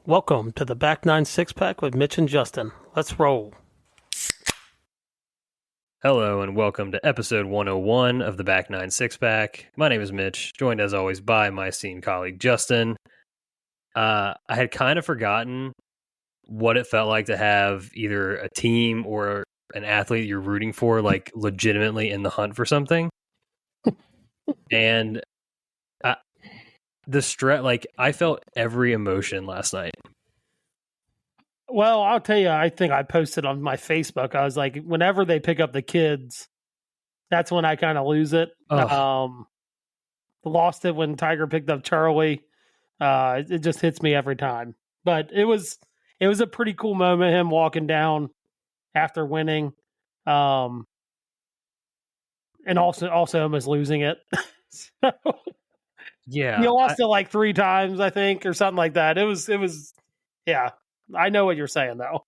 Welcome to the Back Nine Six Pack with Mitch and Justin. Let's roll. Hello and welcome to episode 101 of the Back Nine Six Pack. My name is Mitch, joined as always by my esteemed colleague Justin. I had kind of forgotten what it felt like to have either a team or an athlete you're rooting for, like legitimately in the hunt for something. And the stress, like I felt every emotion last night. Well, I'll tell you, I think I posted on my Facebook. I was like, whenever they pick up the kids, that's when I kind of lose it. Lost it when Tiger picked up Charlie. It just hits me every time. But it was a pretty cool moment, him walking down after winning. And also almost losing it. So, Yeah. he lost it like 3 times, I think, or something like that. It was yeah. I know what you're saying, though.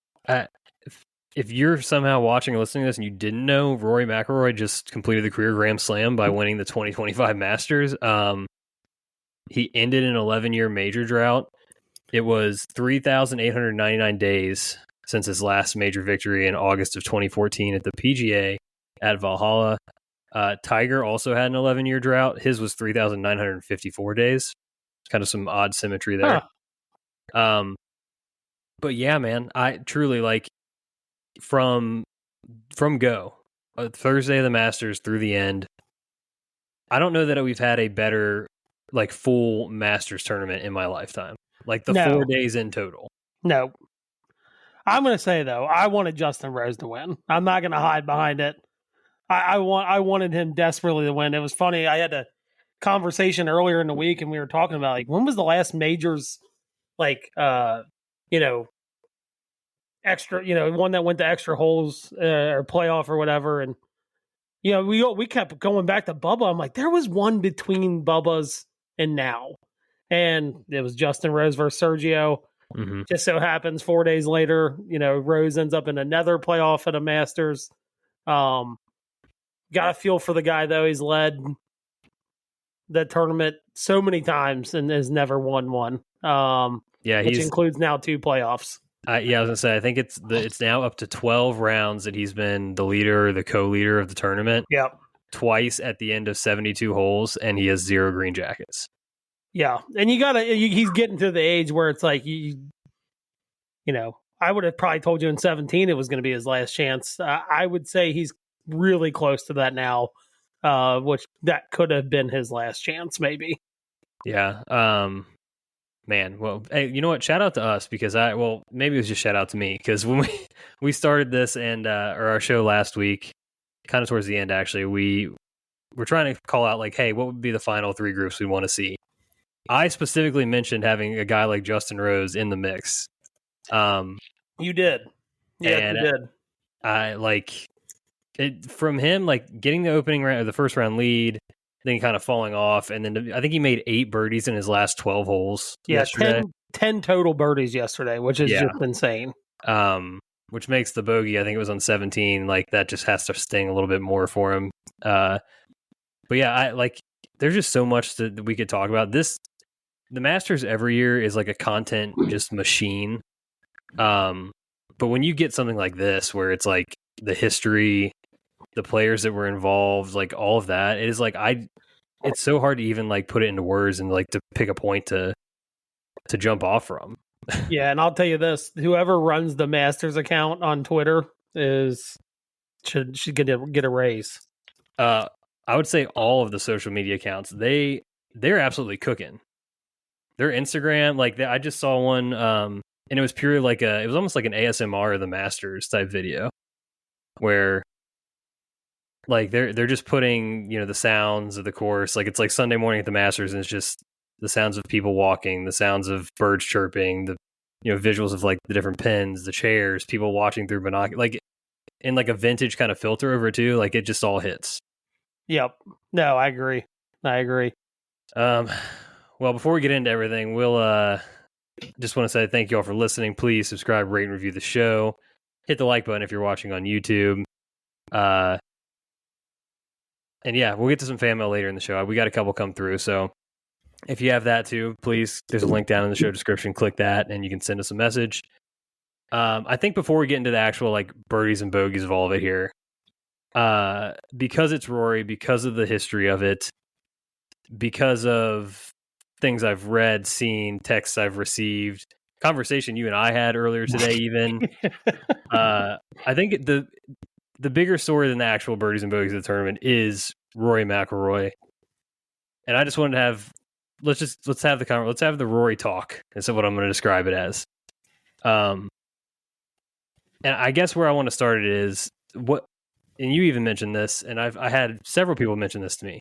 If you're somehow watching or listening to this and you didn't know, Rory McIlroy just completed the career Grand Slam by winning the 2025 Masters. He ended an 11-year major drought. It was 3,899 days since his last major victory in August of 2014 at the PGA at Valhalla. Tiger also had an 11-year drought. His was 3,954 days. Kind of some odd symmetry there. Huh. But yeah, man, I truly like from go Thursday of the Masters through the end. I don't know that we've had a better like full Masters tournament in my lifetime. Like the 4 days in total. No, I'm going to say though, I wanted Justin Rose to win. I'm not going to hide behind it. I wanted him desperately to win. It was funny. I had a conversation earlier in the week, and we were talking about like when was the last majors, like extra, one that went to extra holes or playoff or whatever. And, we kept going back to Bubba. I'm like, there was one between Bubba's and now. And it was Justin Rose versus Sergio. Mm-hmm. Just so happens 4 days later, Rose ends up in another playoff at a Masters. Got a feel for the guy, though. He's led the tournament so many times and has never won one. Which includes now 2 playoffs. I was gonna say I think it's now up to 12 rounds that he's been the leader, the co-leader of the tournament. Yep. Twice at the end of 72 holes, and he has 0 green jackets. Yeah, and he's getting to the age where it's like I would have probably told you in 17 it was going to be his last chance. I would say he's really close to that now, which that could have been his last chance, maybe. Yeah. Man, well, hey, you know what? Shout out to us because maybe it was just shout out to me because when we started this and or our show last week, kind of towards the end, actually, we were trying to call out like, hey, what would be the final 3 groups we want to see? I specifically mentioned having a guy like Justin Rose in the mix. You did, yeah, you did. I like it from him, like getting the opening round, or the first round lead. Then kind of falling off, and then I think he made 8 birdies in his last 12 holes. Yeah, 10 total birdies yesterday, which is just insane. Which makes the bogey, I think it was on 17, like that just has to sting a little bit more for him. But yeah, there's just so much that we could talk about. The Masters every year is like a content just machine. But when you get something like this, where it's like the history, the players that were involved, like all of that, it is like it's so hard to even like put it into words and like to pick a point to jump off from. Yeah, and I'll tell you this: whoever runs the Masters account on Twitter should get a raise. I would say all of the social media accounts they're absolutely cooking. Their Instagram, like I just saw one, and it was purely like it was almost like an ASMR of the Masters type video, where like they're just putting the sounds of the course, like it's like Sunday morning at the Masters, and it's just the sounds of people walking, the sounds of birds chirping, the visuals of like the different pins, the chairs, people watching through binoculars, like in like a vintage kind of filter over it too. Like it just all hits. Yep. No, I agree. Well, before we get into everything, we'll just want to say thank you all for listening. Please subscribe, rate, and review the show. Hit the like button if you're watching on YouTube. And yeah, we'll get to some fan mail later in the show. We got a couple come through, so If you have that too, please, there's a link down in the show description. Click that and you can send us a message. I think before we get into the actual like birdies and bogeys of all of it here, because it's Rory, because of the history of it, because of things I've read, seen, texts I've received, conversation you and I had earlier today, even, I think the bigger story than the actual birdies and bogeys of the tournament is Rory McIlroy. And I just wanted to have, let's have the Rory talk. That's what I'm going to describe it as. And I guess where I want to start it is what, and you even mentioned this, and I had several people mention this to me.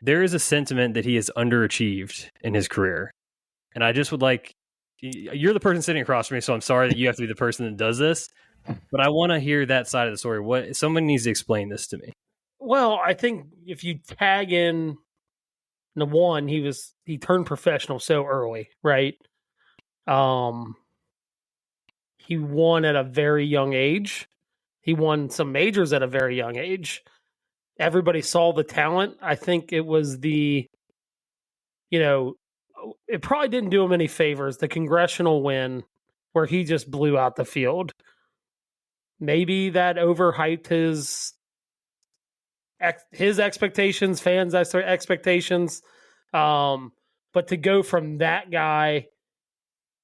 There is a sentiment that he has underachieved in his career. And I just would like, you're the person sitting across from me, so I'm sorry that you have to be the person that does this, but I want to hear that side of the story. Someone needs to explain this to me. Well, I think if you tag in the one, he turned professional so early, right? He won at a very young age. He won some majors at a very young age. Everybody saw the talent. I think it was it probably didn't do him any favors. The congressional win where he just blew out the field. Maybe that overhyped his expectations, fans' expectations. But to go from that guy,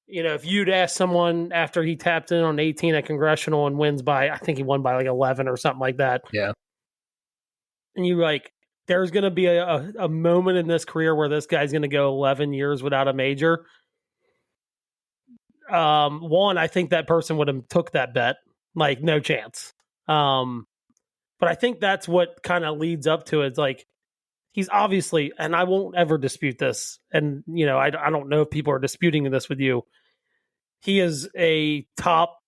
if you'd ask someone after he tapped in on 18 at congressional and wins by, I think he won by like 11 or something like that. Yeah. And you like, there's going to be a moment in this career where this guy's going to go 11 years without a major. One, I think that person would have took that bet. Like, no chance. But I think that's what kind of leads up to it. It's like, he's obviously, and I won't ever dispute this. And, I don't know if people are disputing this with you. He is a top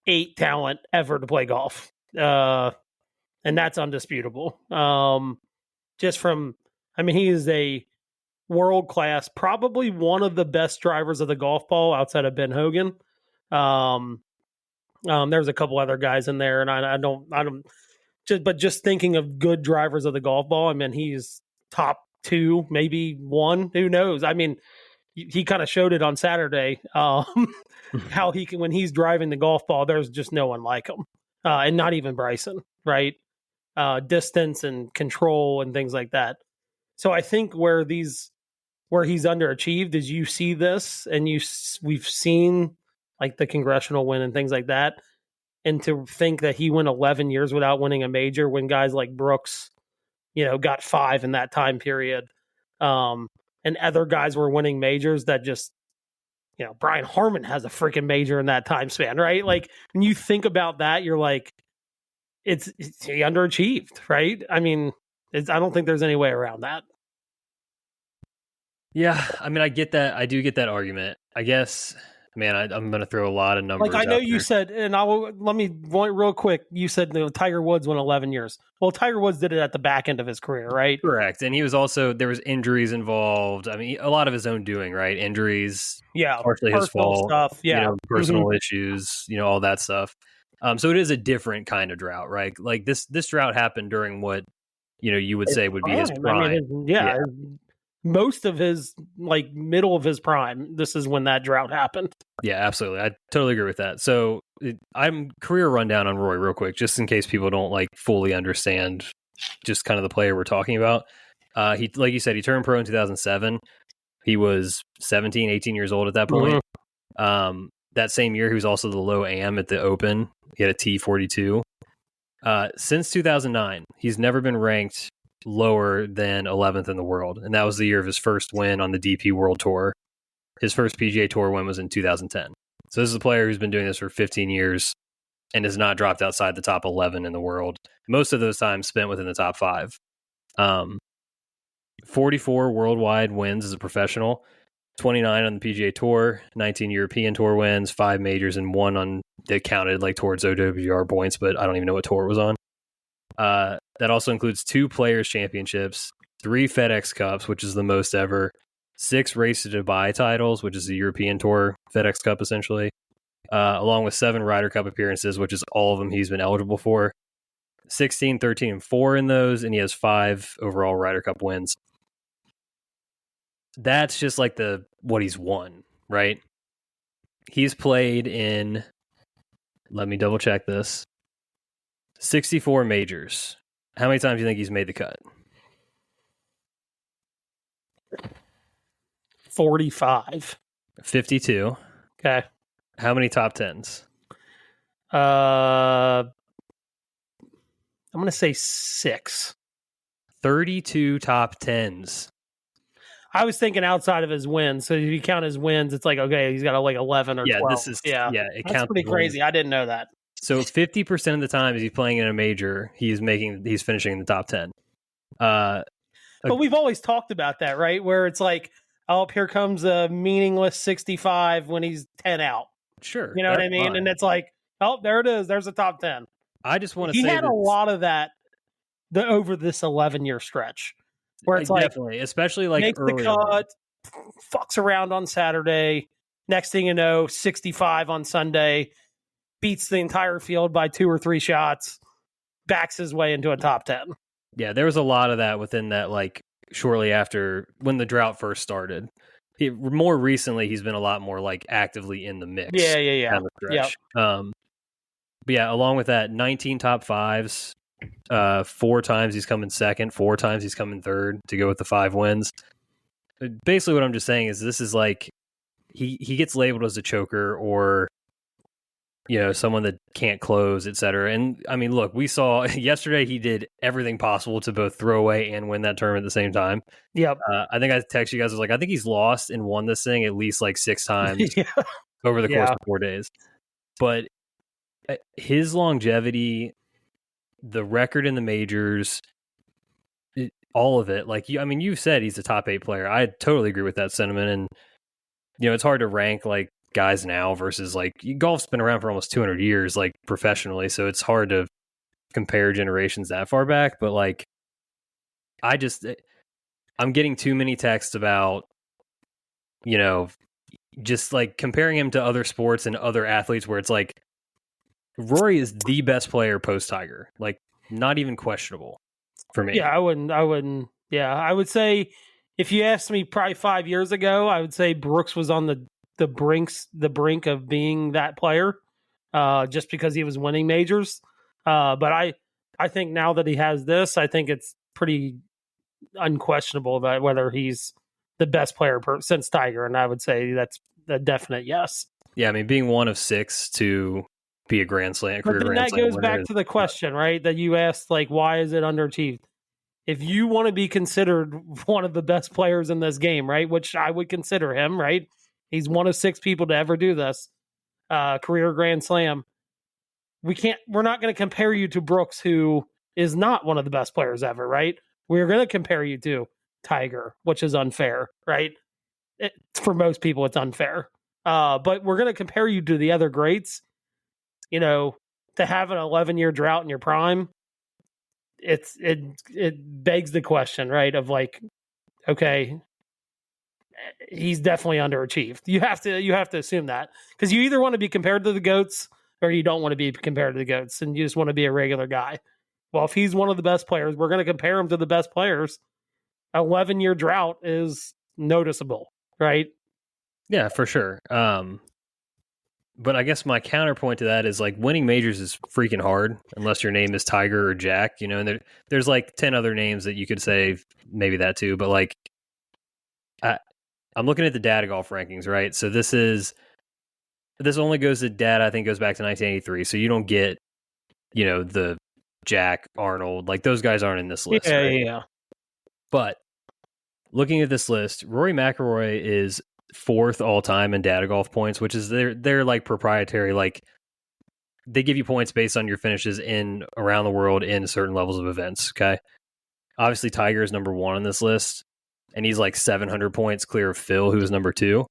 8 talent ever to play golf. And that's undisputable. Just from, he is a world class, probably one of the best drivers of the golf ball outside of Ben Hogan. There's a couple other guys in there, and I don't just thinking of good drivers of the golf ball. He's top 2, maybe 1. Who knows? He kind of showed it on Saturday. How he can, when he's driving the golf ball, there's just no one like him, and not even Bryson, right? Distance and control and things like that. So I think where he's underachieved is you see this, and we've seen like the congressional win and things like that. And to think that he went 11 years without winning a major when guys like Brooks, got 5 in that time period. And other guys were winning majors that just, Brian Harmon has a freaking major in that time span, right? Like when you think about that, you're like, he underachieved, right? I don't think there's any way around that. Yeah, I get that. I do get that argument. I guess, man, I'm going to throw a lot of numbers. Like I know you said, and let me real quick. You said Tiger Woods went 11 years. Well, Tiger Woods did it at the back end of his career, right? Correct, and he was also, there was injuries involved. A lot of his own doing, right? Injuries, yeah, partially his fault, stuff, yeah, personal issues, all that stuff. So it is a different kind of drought, right? Like this drought happened during what you would say would be his prime. Yeah. Most of his middle of his prime, this is when that drought happened. Yeah, absolutely. I totally agree with that. So I'm career rundown on Rory real quick, just in case people don't fully understand just kind of the player we're talking about. He, like you said, he turned pro in 2007. He was 17, 18 years old at that point. Mm-hmm. That same year, he was also the low AM at the Open. He had a T42. Since 2009, he's never been ranked lower than 11th in the world, and that was the year of his first win on the DP World Tour. His first PGA Tour win was in 2010. So this is a player who's been doing this for 15 years and has not dropped outside the top 11 in the world. Most of those times spent within the top 5. 44 worldwide wins as a professional, 29 on the PGA Tour, 19 European Tour wins, 5 majors, and 1 on that counted towards OWGR points, but I don't even know what tour it was on. That also includes 2 Players' Championships, 3 FedEx Cups, which is the most ever, 6 Race to Dubai titles, which is the European Tour FedEx Cup, essentially, along with 7 Ryder Cup appearances, which is all of them he's been eligible for, 16, 13, and 4 in those, and he has 5 overall Ryder Cup wins. that's just like what he's won, right? He's played in, let me double check this, 64 majors. How many times do you think he's made the cut? 45. 52. Okay. How many top tens? I'm going to say 6. 32 top tens. I was thinking outside of his wins. So if you count his wins, it's like, okay, he's got like 11 or 12. This is, it That's counts pretty crazy. I didn't know that. So 50% of the time as he's playing in a major, he's finishing in the top 10. But we've always talked about that, right? Where it's like, oh, here comes a meaningless 65 when he's 10 out. Sure. You know what I mean? Fine. And it's like, oh, there it is. There's a top 10. I just want to say he had a lot of that over this 11-year stretch where it's like, definitely, especially like makes early the cut, fucks around on Saturday. Next thing you know, 65 on Sunday, beats the entire field by 2 or 3 shots, backs his way into a top 10. Yeah, there was a lot of that within that, like shortly after when the drought first started. More recently, he's been a lot more like actively in the mix. Yeah. Down the stretch. But yeah, along with that, 19 top 5s. 4 times he's come in second, 4 times he's come in third to go with the 5 wins. Basically, what I'm just saying is this is like he gets labeled as a choker or someone that can't close, etc. And I mean, look, we saw yesterday he did everything possible to both throw away and win that tournament at the same time. Yep. I think I texted you guys, I was like, I think he's lost and won this thing at least like 6 times over the course of 4 days. But his longevity, the record in the majors, all of it, like you said he's a top 8 player. I totally agree with that sentiment. And it's hard to rank like guys now versus like golf's been around for almost 200 years like professionally, so it's hard to compare generations that far back. But like I'm getting too many texts about just like comparing him to other sports and other athletes where it's like Rory is the best player post Tiger, like not even questionable for me. Yeah, I wouldn't. Yeah, I would say if you asked me probably 5 years ago, I would say Brooks was on the brink of being that player, just because he was winning majors. But I think now that he has this, I think it's pretty unquestionable that whether he's the best player since Tiger, and I would say that's a definite yes. Yeah, I mean, being one of 6 to be a Grand Slam career. But then that goes back to the question, right? That you asked, like, why is it underachieved? If you want to be considered one of the best players in this game, right? Which I would consider him, right? He's one of 6 people to ever do this, career Grand Slam. We're not going to compare you to Brooks, who is not one of the best players ever, right? We're going to compare you to Tiger, which is unfair, right? For most people, it's unfair. But we're going to compare you to the other greats. To have an 11-year drought in your prime, it begs the question, right? Of like, okay, he's definitely underachieved. You have to assume that, because you either want to be compared to the GOATs or you don't want to be compared to the GOATs, and you just want to be a regular guy. Well, if he's one of the best players, we're going to compare him to the best players. 11-year drought is noticeable, right? Yeah, for sure. But I guess my counterpoint to that is like winning majors is freaking hard unless your name is Tiger or Jack, and there's like 10 other names that you could say maybe that too. But like, I'm looking at the data golf rankings, right? So this only goes to data, I think goes back to 1983. So you don't get, the Jack, Arnold, like those guys aren't in this list. Yeah, right? yeah. But looking at this list, Rory McIlroy is 4th all time in data golf points, which is they're like proprietary, like they give you points based on your finishes in around the world in certain levels of events. Okay. Obviously Tiger is number 1 on this list, and he's like 700 points clear of Phil, who is number 2.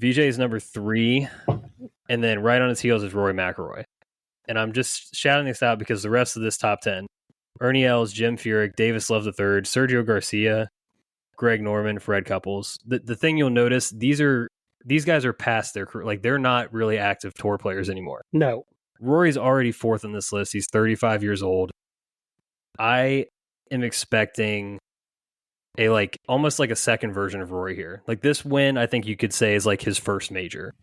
Vijay is number 3, and then right on his heels is Rory McIlroy. And I'm just shouting this out because the rest of this top 10, Ernie Els, Jim Furyk, Davis Love III, Sergio Garcia, Greg Norman, Fred Couples. The thing you'll notice, these guys are past their career. Like, they're not really active tour players anymore. No. Rory's already 4th on this list. He's 35 years old. I am expecting a like almost like a second version of Rory here. Like this win, I think you could say is like his first major.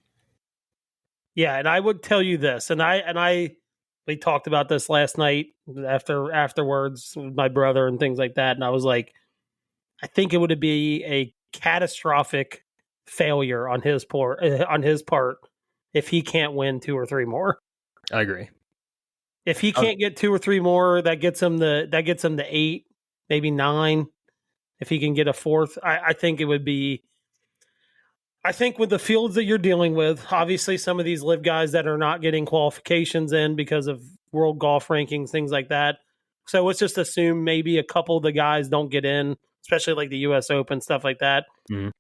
Yeah, and I would tell you this, we talked about this last night afterwards with my brother and things like that, and I was like, I think it would be a catastrophic failure on his part if he can't win 2 or 3 more. I agree. If he can't get 2 or 3 more, that gets him to 8, maybe 9. If he can get a 4th, I think it would be. I think with the fields that you're dealing with, obviously some of these live guys that are not getting qualifications in because of world golf rankings, things like that. So let's just assume maybe a couple of the guys don't get in, especially like the U.S. Open, stuff like that. Mm-hmm.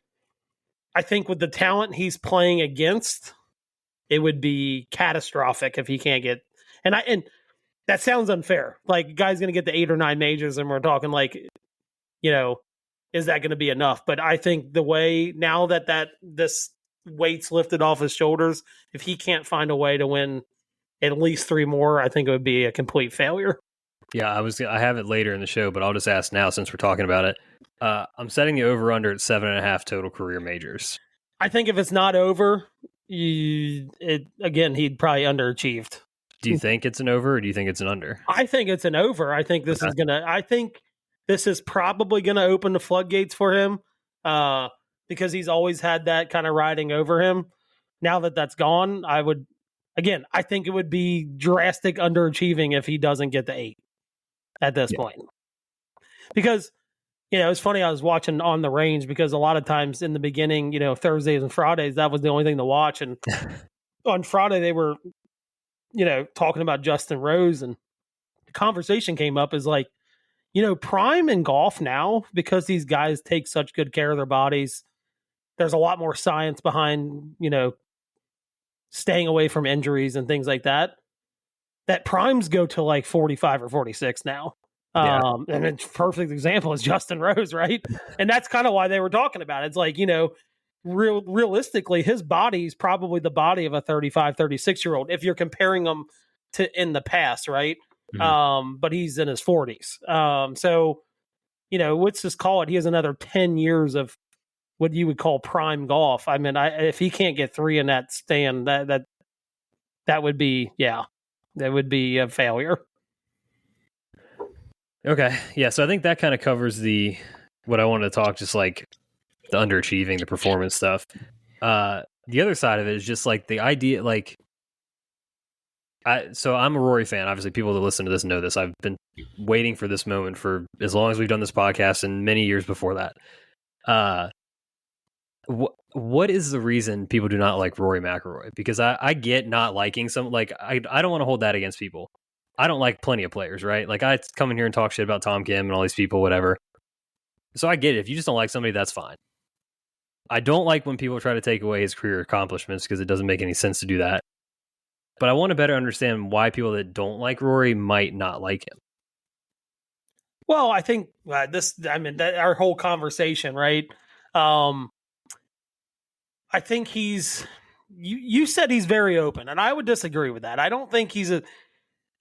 I think with the talent he's playing against, it would be catastrophic if he can't get. And that sounds unfair. Like, a guy's going to get the 8 or 9 majors, and we're talking like, is that going to be enough? But I think the way now that this weight's lifted off his shoulders, if he can't find a way to win at least 3 more, I think it would be a complete failure. Yeah, I have it later in the show, but I'll just ask now since we're talking about it. I'm setting the over/under at 7.5 total career majors. I think if it's not over, again, he'd probably underachieved. Do you think it's an over, or do you think it's an under? I think it's an over. I think this is probably gonna open the floodgates for him, because he's always had that kind of riding over him. Now that that's gone, I think it would be drastic underachieving if he doesn't get the 8 at this point. Because, it's funny, I was watching On the Range because a lot of times in the beginning, Thursdays and Fridays, that was the only thing to watch. And on Friday, they were, talking about Justin Rose, and the conversation came up is like, prime in golf now, because these guys take such good care of their bodies. There's a lot more science behind, staying away from injuries and things like that. That primes go to like 45 or 46 now. Yeah. And a perfect example is Justin Rose, right? And that's kind of why they were talking about it. It's like, realistically, his body is probably the body of a 35, 36-year-old if you're comparing them to in the past, right? Mm-hmm. But he's in his 40s. So, let's just call it, he has another 10 years of what you would call prime golf. I mean, if he can't get 3 in that stand, that would be, that would be a failure. Okay. Yeah. So I think that kind of covers what I wanted to talk, just like the underachieving, the performance stuff. The other side of it is just like the idea, like, so I'm a Rory fan. Obviously, people that listen to this know this. I've been waiting for this moment for as long as we've done this podcast and many years before that. What is the reason people do not like Rory McIlroy? Because I get not liking some, like, I don't want to hold that against people. I don't like plenty of players, right? Like, I come in here and talk shit about Tom Kim and all these people, whatever. So I get it. If you just don't like somebody, that's fine. I don't like when people try to take away his career accomplishments, because it doesn't make any sense to do that. But I want to better understand why people that don't like Rory might not like him. Well, I think our whole conversation, right? I think you said he's very open, and I would disagree with that. I don't think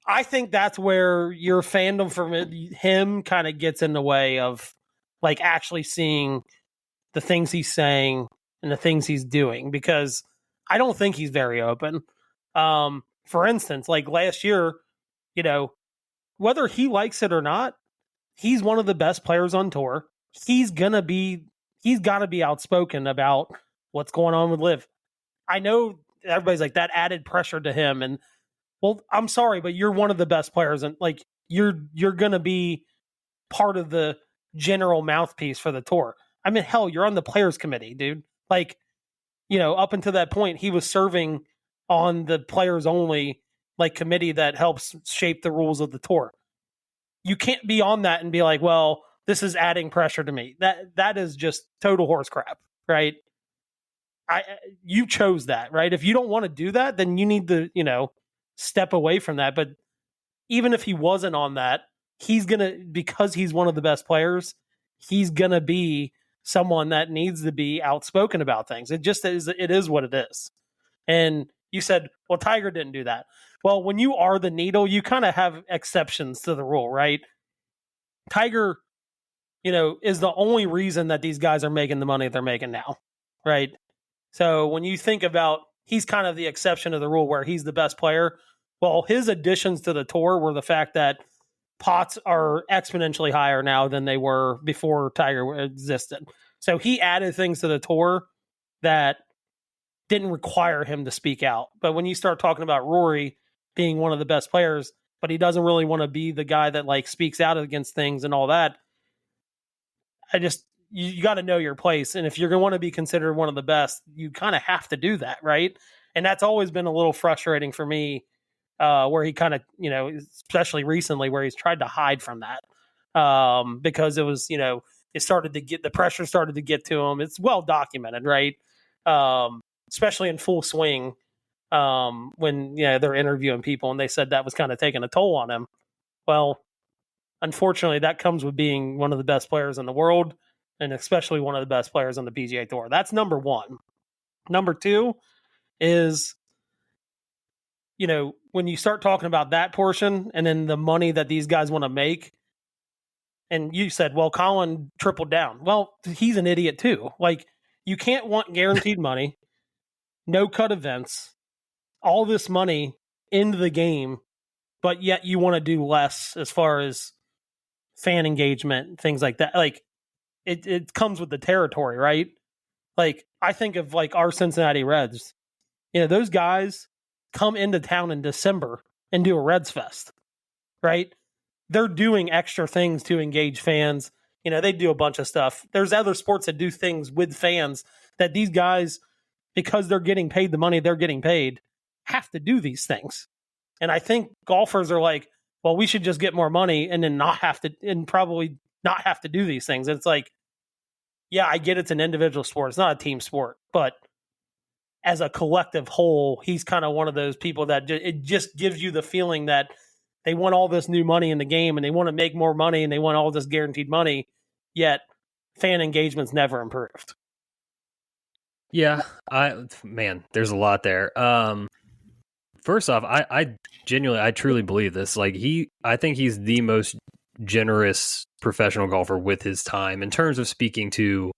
I think that's where your fandom for him kind of gets in the way of, like, actually seeing the things he's saying and the things he's doing, because I don't think he's very open. For instance, like last year, whether he likes it or not, he's one of the best players on tour. He's got to be outspoken about what's going on with Liv. I know everybody's like, that added pressure to him, and, well, I'm sorry, but you're one of the best players, and like you're going to be part of the general mouthpiece for the tour. I mean, hell, you're on the players committee, dude. Like, up until that point, he was serving on the players only, like, committee that helps shape the rules of the tour. You can't be on that and be like, well, this is adding pressure to me. That is just total horse crap, right? You chose that, right? If you don't want to do that, then you need to, step away from that. But even if he wasn't on that, because he's one of the best players, he's going to be someone that needs to be outspoken about things. It is what it is. And you said, well, Tiger didn't do that. Well, when you are the needle, you kind of have exceptions to the rule, right? Tiger is the only reason that these guys are making the money they're making now, right? So when you think about, he's kind of the exception to the rule where he's the best player. Well, his additions to the tour were the fact that pots are exponentially higher now than they were before Tiger existed. So he added things to the tour that didn't require him to speak out. But when you start talking about Rory being one of the best players, but he doesn't really want to be the guy that like speaks out against things and all that, you got to know your place. And if you're going to want to be considered one of the best, you kind of have to do that, right? And that's always been a little frustrating for me, where he kind of, especially recently, where he's tried to hide from that, because it was, the pressure started to get to him. It's well documented, right? Especially in full swing, when they're interviewing people, and they said that was kind of taking a toll on him. Well, unfortunately, that comes with being one of the best players in the world, and especially one of the best players on the PGA Tour. That's number one. Number two is, when you start talking about that portion and then the money that these guys want to make, and you said, well, Colin tripled down. Well, he's an idiot too. Like, you can't want guaranteed money, no cut events, all this money into the game, but yet you want to do less as far as fan engagement, things like that. Like, it comes with the territory, right? Like, I think of like our Cincinnati Reds. Those guys come into town in December and do a Reds Fest, right? They're doing extra things to engage fans. They do a bunch of stuff. There's other sports that do things with fans that these guys, because they're getting paid the money they're getting paid, have to do these things. And I think golfers are like, well, we should just get more money and then probably not have to do these things. And it's like, yeah, I get it's an individual sport. It's not a team sport. But as a collective whole, he's kind of one of those people that it just gives you the feeling that they want all this new money in the game and they want to make more money and they want all this guaranteed money, yet fan engagement's never improved. Yeah, there's a lot there. First off, I truly believe this. Like, I think he's the most generous professional golfer with his time in terms of speaking to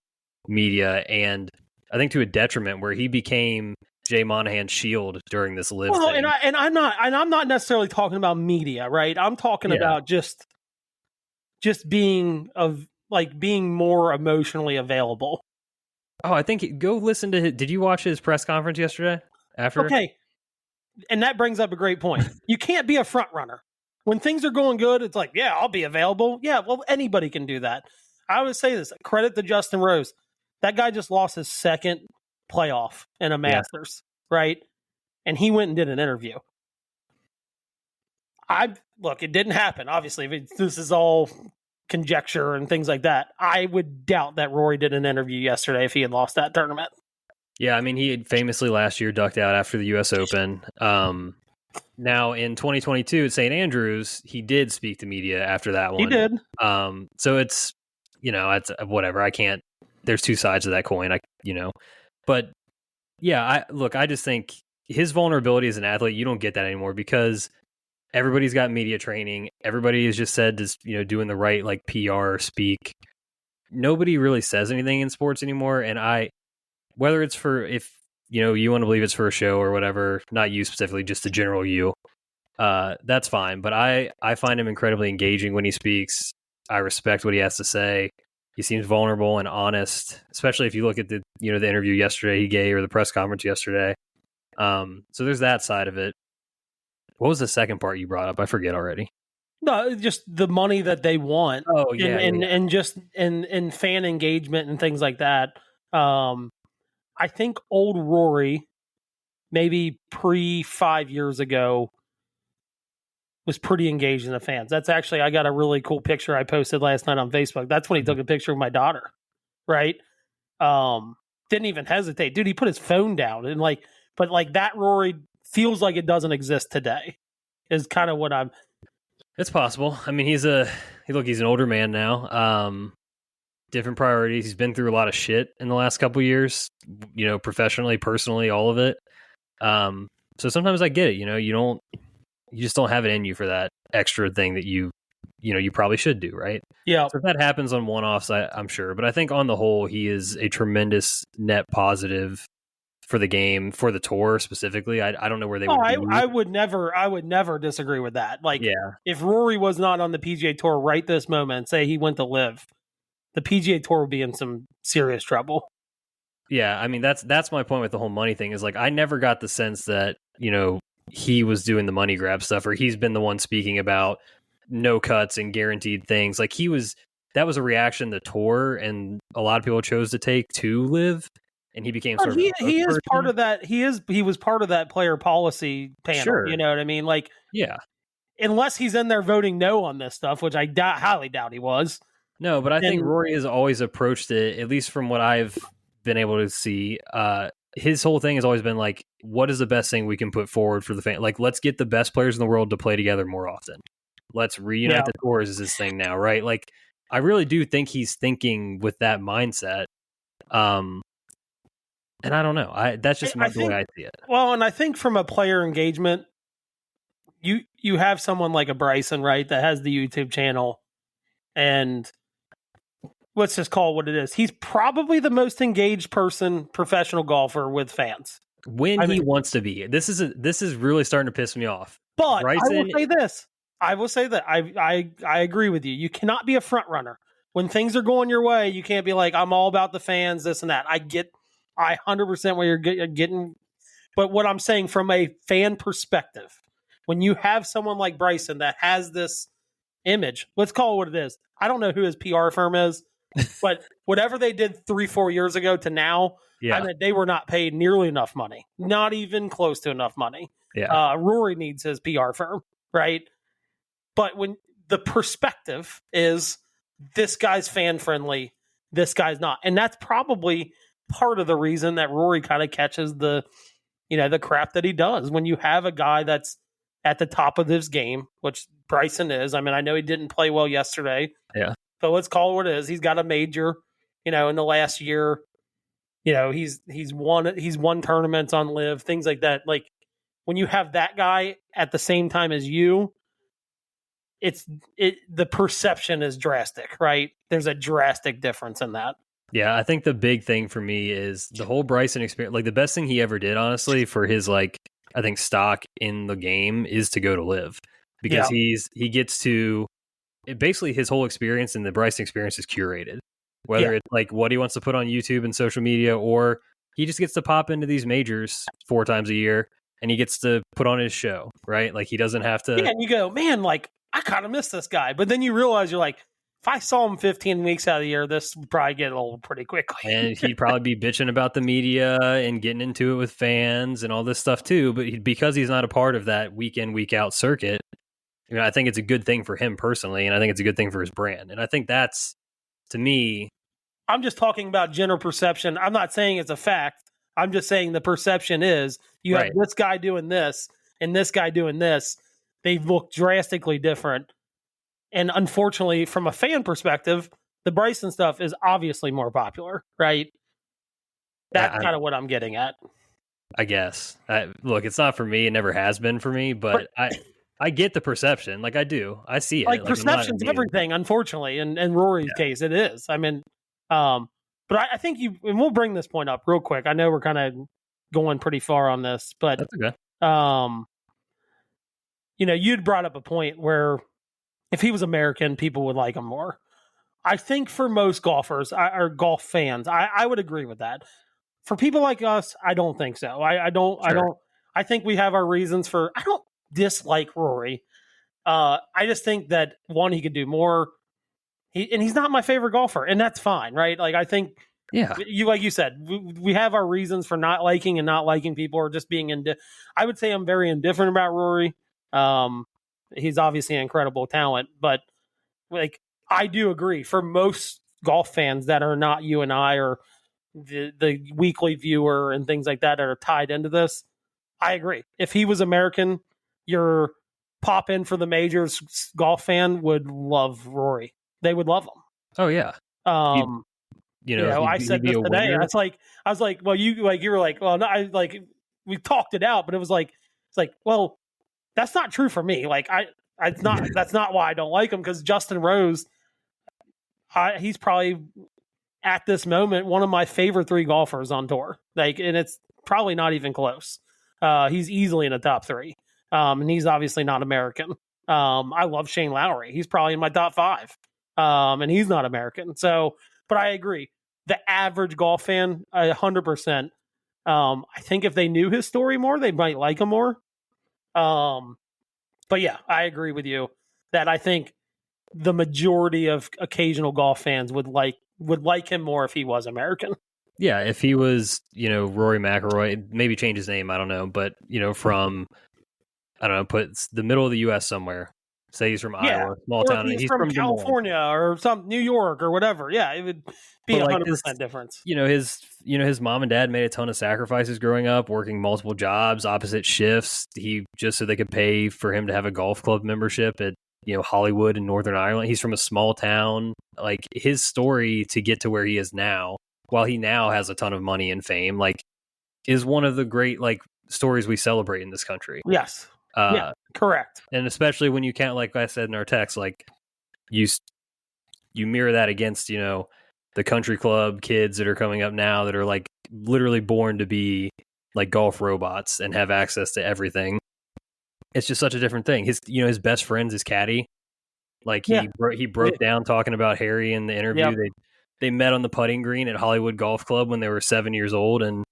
media, and I think to a detriment where he became Jay Monahan's shield during this live thing. I'm not necessarily talking about media, right? I'm talking about just being more emotionally available. Oh, I think go listen to did you watch his press conference yesterday after? Okay. And that brings up a great point. You can't be a front runner. When things are going good, it's like, yeah, I'll be available. Yeah, well, anybody can do that. I always say this, credit to Justin Rose. That guy just lost his second playoff in a Masters, right? And he went and did an interview. It didn't happen. Obviously, this is all conjecture and things like that. I would doubt that Rory did an interview yesterday if he had lost that tournament. Yeah, I mean, he had famously last year ducked out after the U.S. Open. Now, in 2022 at St. Andrews, he did speak to media after that one. He did. So it's, it's whatever. I can't, there's two sides of that coin, but yeah, I just think his vulnerability as an athlete, you don't get that anymore because everybody's got media training. Everybody is just said to, doing the right, like, PR speak. Nobody really says anything in sports anymore. And whether it's if you want to believe it's for a show or whatever, not you specifically, just the general you, that's fine. But I find him incredibly engaging when he speaks. I respect what he has to say. He seems vulnerable and honest, especially if you look at the interview yesterday he gave or the press conference yesterday. So there's that side of it. What was the second part you brought up? I forget already. No, just the money that they want. Oh yeah, and just and fan engagement and things like that. I think old Rory, maybe 5 years ago, was pretty engaged in the fans. That's actually, I got a really cool picture I posted last night on Facebook. That's when he took a picture of my daughter, right? Didn't even hesitate. Dude, he put his phone down and but that Rory feels like it doesn't exist today is kind of what I'm. It's possible. I mean, he's an older man now. Different priorities. He's been through a lot of shit in the last couple of years, professionally, personally, all of it. So sometimes I get it, you just don't have it in you for that extra thing that you you probably should do, right? Yeah. So if that happens on one-offs, I'm sure. But I think on the whole, he is a tremendous net positive for the game, for the tour specifically. I don't know where they would be. I would never disagree with that. Like, yeah, if Rory was not on the PGA Tour right this moment, say he went to live, the PGA Tour would be in some serious trouble. yeah. I mean, that's my point with the whole money thing. Is like I never got the sense that he was doing the money grab stuff, or he's been the one speaking about no cuts and guaranteed things. Like that was a reaction the tour and a lot of people chose to take to live. And he became sort of he is part of that. He was part of that player policy panel. Sure. You know what I mean? Like, yeah. Unless he's in there voting no on this stuff, which I highly doubt he was. No, but I think Rory has always approached it, at least from what I've been able to see. His whole thing has always been like, what is the best thing we can put forward for the fan? Like, let's get the best players in the world to play together more often. Let's reunite the tours is his thing now, right? Like, I really do think he's thinking with that mindset. And I don't know. That's just the way I see it. Well, and I think from a player engagement, you have someone like a Bryson, right, that has the YouTube channel, and let's just call it what it is. He's probably the most engaged professional golfer with fans. When he wants to be. This is really starting to piss me off. But Bryson, I will say that I agree with you. You cannot be a front runner. When things are going your way, you can't be like, I'm all about the fans, this and that. I 100% what you're getting. But what I'm saying from a fan perspective, when you have someone like Bryson that has this image, let's call it what it is. I don't know who his PR firm is, but whatever they did 3-4 years ago to now, I mean, they were not paid nearly enough money, not even close to enough money. Yeah. Rory needs his PR firm, right? But when the perspective is this guy's fan friendly, this guy's not. And that's probably part of the reason that Rory kind of catches the crap that he does. When you have a guy that's at the top of this game, which Bryson is. I mean, I know he didn't play well yesterday. Yeah. But let's call it what it is. He's got a major, in the last year. He's won tournaments on live, things like that. Like, when you have that guy at the same time as you, the perception is drastic, right? There's a drastic difference in that. Yeah, I think the big thing for me is the whole Bryson experience. Like, the best thing he ever did, honestly, for his, like, I think stock in the game is to go to live, because he gets to basically his whole experience, and the Bryson experience is curated, whether it's like what he wants to put on YouTube and social media, or he just gets to pop into these majors 4 times a year and he gets to put on his show, right? Like, he doesn't have to. Yeah, and you go, man, like, I kind of miss this guy. But then you realize you're like, if I saw him 15 weeks out of the year, this would probably get old pretty quickly. And he'd probably be bitching about the media and getting into it with fans and all this stuff too. But because he's not a part of that week in, week out circuit, I think it's a good thing for him personally. And I think it's a good thing for his brand. And I think that's, to me. I'm just talking about general perception. I'm not saying it's a fact. I'm just saying the perception is you have this guy doing this and this guy doing this. They look drastically different. And unfortunately, from a fan perspective, the Bryson stuff is obviously more popular, right? That's kind of what I'm getting at. I guess. Look, it's not for me. It never has been for me, but I get the perception. Like, I do. I see it. Like, perception's everything, unfortunately. In Rory's case, it is. I mean, but I think and we'll bring this point up real quick. I know we're kind of going pretty far on this, but that's okay. You'd brought up a point where if he was American, people would like him more. I think for most golfers or golf fans, I would agree with that. For people like us, I don't think so. I think we have our reasons for. I don't dislike Rory. I just think that one, he could do more. He's not my favorite golfer, and that's fine, right? Like, I think, like you said, we have our reasons for not liking and not liking people, or just being I would say I'm very indifferent about Rory. He's obviously an incredible talent, but like, I do agree for most golf fans that are not you and I, or the weekly viewer and things like that are tied into this. I agree. If he was American, your pop in for the majors golf fan would love Rory. They would love him. Oh yeah. I said this today. I was like, well, you were like, well, no, we talked it out, but it was like, it's like, well, that's not true for me. Like, That's not why I don't like him, because Justin Rose, he's probably at this moment one of my favorite 3 golfers on tour. And it's probably not even close. He's easily in the top 3. And he's obviously not American. I love Shane Lowry. He's probably in my top 5. And he's not American. So, but I agree. The average golf fan, 100%. I think if they knew his story more, they might like him more. But yeah, I agree with you that I think the majority of occasional golf fans would like him more if he was American. Yeah, if he was, Rory McIlroy, maybe change his name, I don't know, but from, I don't know, put the middle of the U.S. somewhere. Say he's from Iowa, small town. He's from California or New York or whatever. Yeah, it would be 100% difference. His mom and dad made a ton of sacrifices growing up, working multiple jobs, opposite shifts. Just so they could pay for him to have a golf club membership at Hollywood in Northern Ireland. He's from a small town. Like, his story to get to where he is now, while he now has a ton of money and fame, is one of the great stories we celebrate in this country. Yes. Yeah, correct. And especially when you can't, like I said in our text, you mirror that against, the country club kids that are coming up now that are literally born to be golf robots and have access to everything. It's just such a different thing. His best friend's his caddy. He broke down talking about Harry in the interview. Yep. They met on the putting green at Hollywood Golf Club when they were 7 years old, and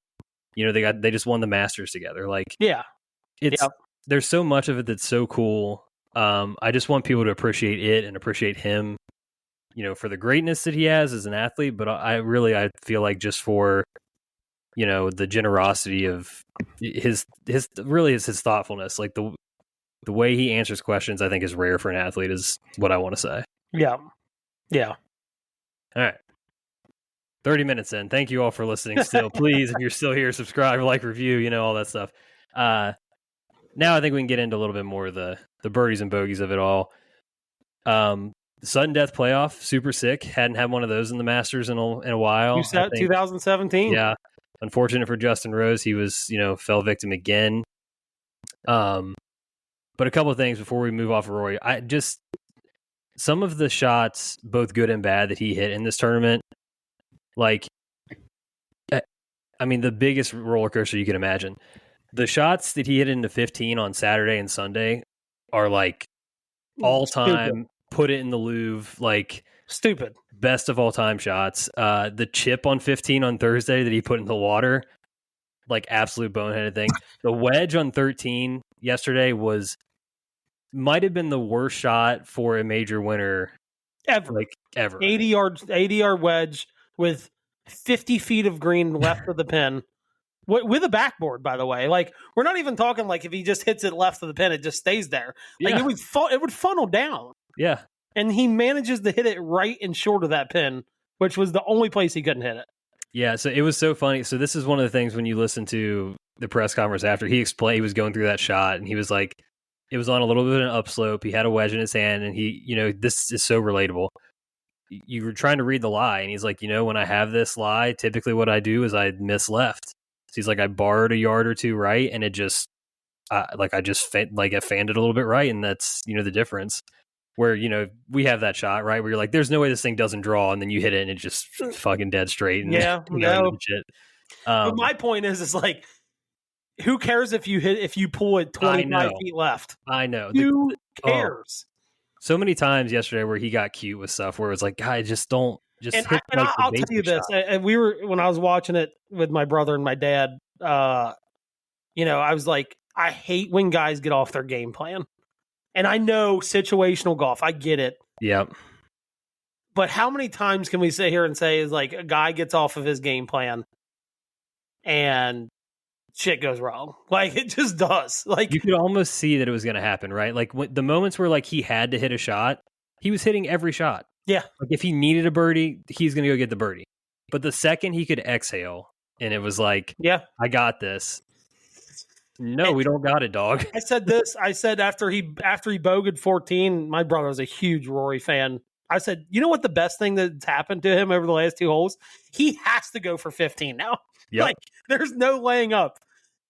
they just won the Masters together. There's so much of it that's so cool. I just want people to appreciate it and appreciate him, for the greatness that he has as an athlete. But I feel like just for, the generosity of his thoughtfulness, the way he answers questions, I think is rare for an athlete, is what I want to say. Yeah. Yeah. All right. 30 minutes in. Thank you all for listening still. Please, if you're still here, subscribe, review, all that stuff. Now I think we can get into a little bit more of the birdies and bogeys of it all. Sudden death playoff, super sick. Hadn't had one of those in the Masters in a while. You said 2017. Yeah. Unfortunate for Justin Rose. He was, fell victim again. But a couple of things before we move off of Rory. Some of the shots, both good and bad, that he hit in this tournament, the biggest roller coaster you can imagine. The shots that he hit into 15 on Saturday and Sunday are all time, put it in the Louvre, stupid, best of all time shots. The chip on 15 on Thursday that he put in the water, absolute boneheaded thing. The wedge on 13 yesterday might have been the worst shot for a major winner ever. Ever. 80 yard wedge with 50 feet of green left of the pin. With a backboard, by the way. We're not even talking if he just hits it left of the pin, it just stays there. It would funnel down. Yeah. And he manages to hit it right and short of that pin, which was the only place he couldn't hit it. Yeah, so it was so funny. So this is one of the things when you listen to the press conference after he explained, he was going through that shot, and he was it was on a little bit of an upslope. He had a wedge in his hand, and he, this is so relatable. You were trying to read the lie, and he's when I have this lie, typically what I do is I miss left. So he's I borrowed a yard or two right, and it just, I fanned it a little bit right, and that's, the difference. Where, we have that shot, right, where you're there's no way this thing doesn't draw, and then you hit it, and it just fucking dead straight. And, shit. But my point is who cares if you pull it 25 feet left? I know. Who cares? So many times yesterday where he got cute with stuff where it was guy, just don't. I'll tell you this. When I was watching it with my brother and my dad, I was I hate when guys get off their game plan. And I know situational golf, I get it. Yep. But how many times can we sit here and say is a guy gets off of his game plan and shit goes wrong? It just does. You could almost see that it was going to happen, right? The moments where he had to hit a shot, he was hitting every shot. Yeah. If he needed a birdie, he's going to go get the birdie. But the second he could exhale, and it was yeah, I got this. No, we don't got it, dog. I said this. I said after he bogeyed 14, my brother was a huge Rory fan. I said, you know what the best thing that's happened to him over the last 2 holes? He has to go for 15 now. Yep. There's no laying up.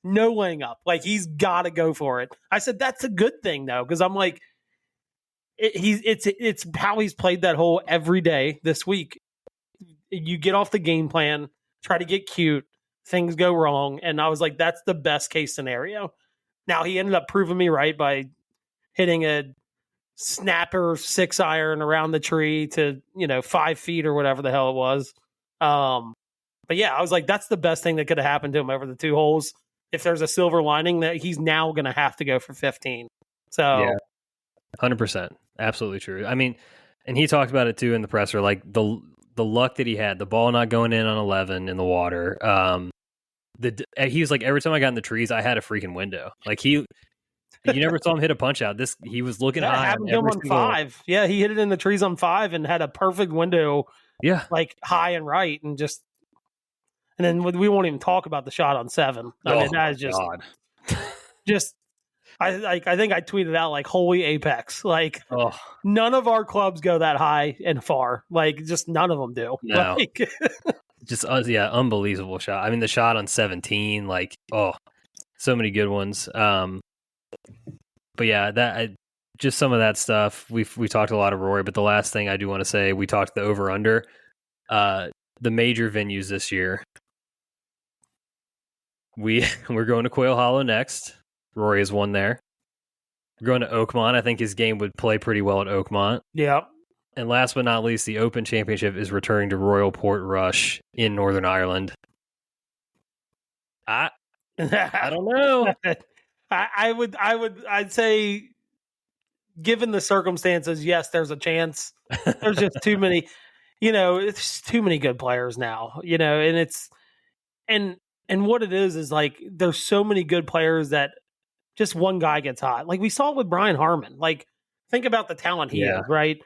No laying up. He's got to go for it. I said, that's a good thing, though, because I'm it's how he's played that hole every day this week. You get off the game plan, try to get cute, things go wrong, and I was like, that's the best case scenario. Now he ended up proving me right by hitting a snapper 6-iron around the tree to 5 feet or whatever the hell it was. But yeah, I was like, that's the best thing that could have happened to him over the 2 holes. If there's a silver lining, that he's now going to have to go for 15. So yeah, 100%, absolutely true. I mean, and he talked about it too in the presser, like the luck that he had, the ball not going in on 11 in the water. He was like, every time I got in the trees, I had a freaking window. Like you never saw him hit a punch out. He was looking high. Happened to him on 5. Yeah, he hit it in the trees on 5 and had a perfect window. Yeah, like high and right, and then we won't even talk about the shot on 7. I mean, that is just I think I tweeted out like holy apex. Like none of our clubs go that high and far. Like just none of them do. No. Like, just unbelievable shot. I mean, the shot on 17, like so many good ones. But yeah, just some of that stuff. We talked a lot of Rory, but the last thing I do want to say, we talked the over under. The major venues this year. We're going to Quail Hollow next. Rory has won there. We're going to Oakmont. I think his game would play pretty well at Oakmont. Yeah. And last but not least, the Open Championship is returning to Royal Portrush in Northern Ireland. I don't know. I'd say, given the circumstances, yes, there's a chance. There's just too many, it's too many good players now, and it's, and what it is like, there's so many good players that just one guy gets hot. Like we saw with Brian Harman. Like, think about the talent he is, right?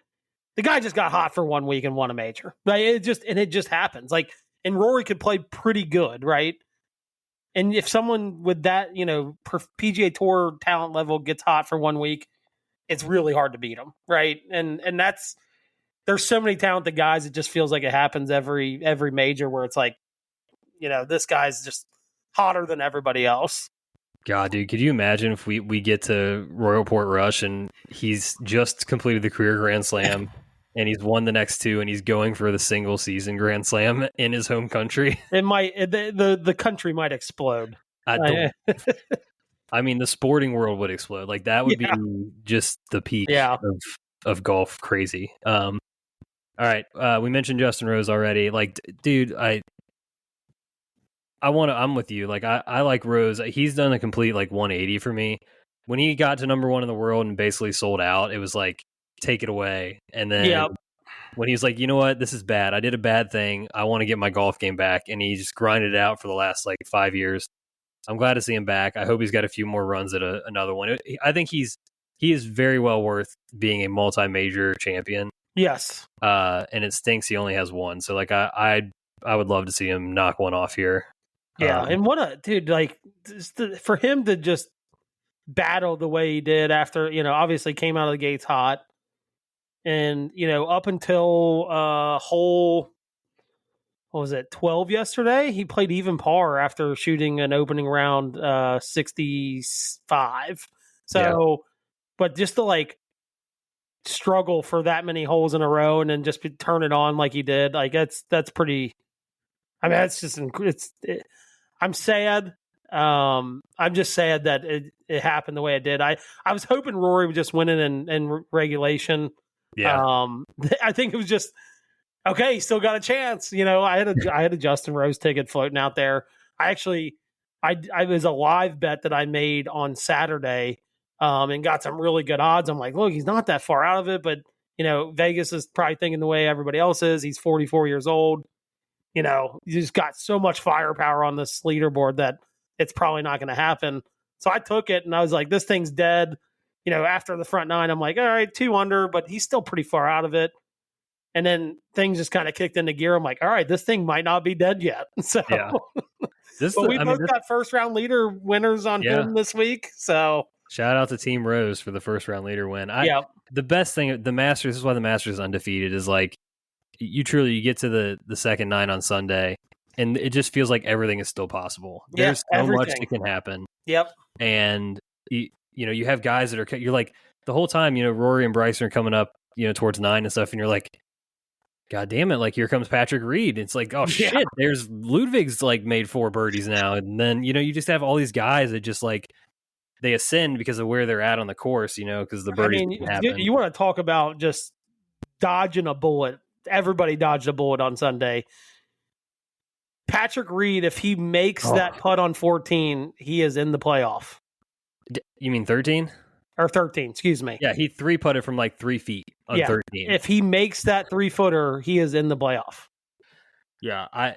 The guy just got hot for 1 week and won a major. Right? It just happens. Like, and Rory could play pretty good, right? And if someone with that, PGA Tour talent level gets hot for 1 week, it's really hard to beat them, right? And there's so many talented guys. It just feels like it happens every major where it's like, this guy's just hotter than everybody else. God, dude, could you imagine if we get to Royal Portrush and he's just completed the career Grand Slam and he's won the next 2 and he's going for the single season Grand Slam in his home country? It might, the country might explode. I mean, the sporting world would explode. Like that would be just the peak of golf crazy. All right. We mentioned Justin Rose already. Like, dude, I'm with you. Like, I like Rose. He's done a complete like 180 for me. When he got to number 1 in the world and basically sold out, it was like, take it away. And then when he was like, you know what, this is bad. I did a bad thing. I want to get my golf game back. And he just grinded it out for the last like 5 years. I'm glad to see him back. I hope he's got a few more runs at another one. I think he is very well worth being a multi-major champion. Yes. And it stinks he only has 1. So like I would love to see him knock one off here. Yeah, and what a dude, like, for him to just battle the way he did after, obviously came out of the gates hot. And, up until hole, what was it, 12 yesterday, he played even par after shooting an opening round 65. So, but just to, like, struggle for that many holes in a row and then just turn it on like he did, like, that's pretty, I mean, that's just, I'm sad. I'm just sad that it happened the way it did. I was hoping Rory would just win it in regulation. Yeah. I think it was just okay. He still got a chance. I had a Justin Rose ticket floating out there. I was a live bet that I made on Saturday, and got some really good odds. I'm like, look, he's not that far out of it, but Vegas is probably thinking the way everybody else is. He's 44 years old. You just got so much firepower on this leaderboard that it's probably not going to happen. So I took it and I was like, this thing's dead. After the front 9, I'm like, all right, 2 under, but he's still pretty far out of it. And then things just kind of kicked into gear. I'm like, all right, this thing might not be dead yet. So, but we both got first round leader winners on him this week. So shout out to Team Rose for the first round leader win. The best thing, the Masters, this is why the Masters is undefeated, is like, you get to the second 9 on Sunday and it just feels like everything is still possible. There's so much that can happen. Yep. And you have guys that you're like, the whole time, Rory and Bryson are coming up, towards 9 and stuff, and you're like, God damn it, like here comes Patrick Reed. It's like, oh shit, there's Ludwig's like made 4 birdies now. And then, you just have all these guys that just like they ascend because of where they're at on the course, because the birdies happen. You want to talk about just dodging a bullet. Everybody dodged a bullet on Sunday. Patrick Reed, if he makes that putt on 14, he is in the playoff. You mean 13? Or 13, excuse me. Yeah, he 3-putted from like 3 feet on 13. If he makes that 3-footer, he is in the playoff. Yeah, I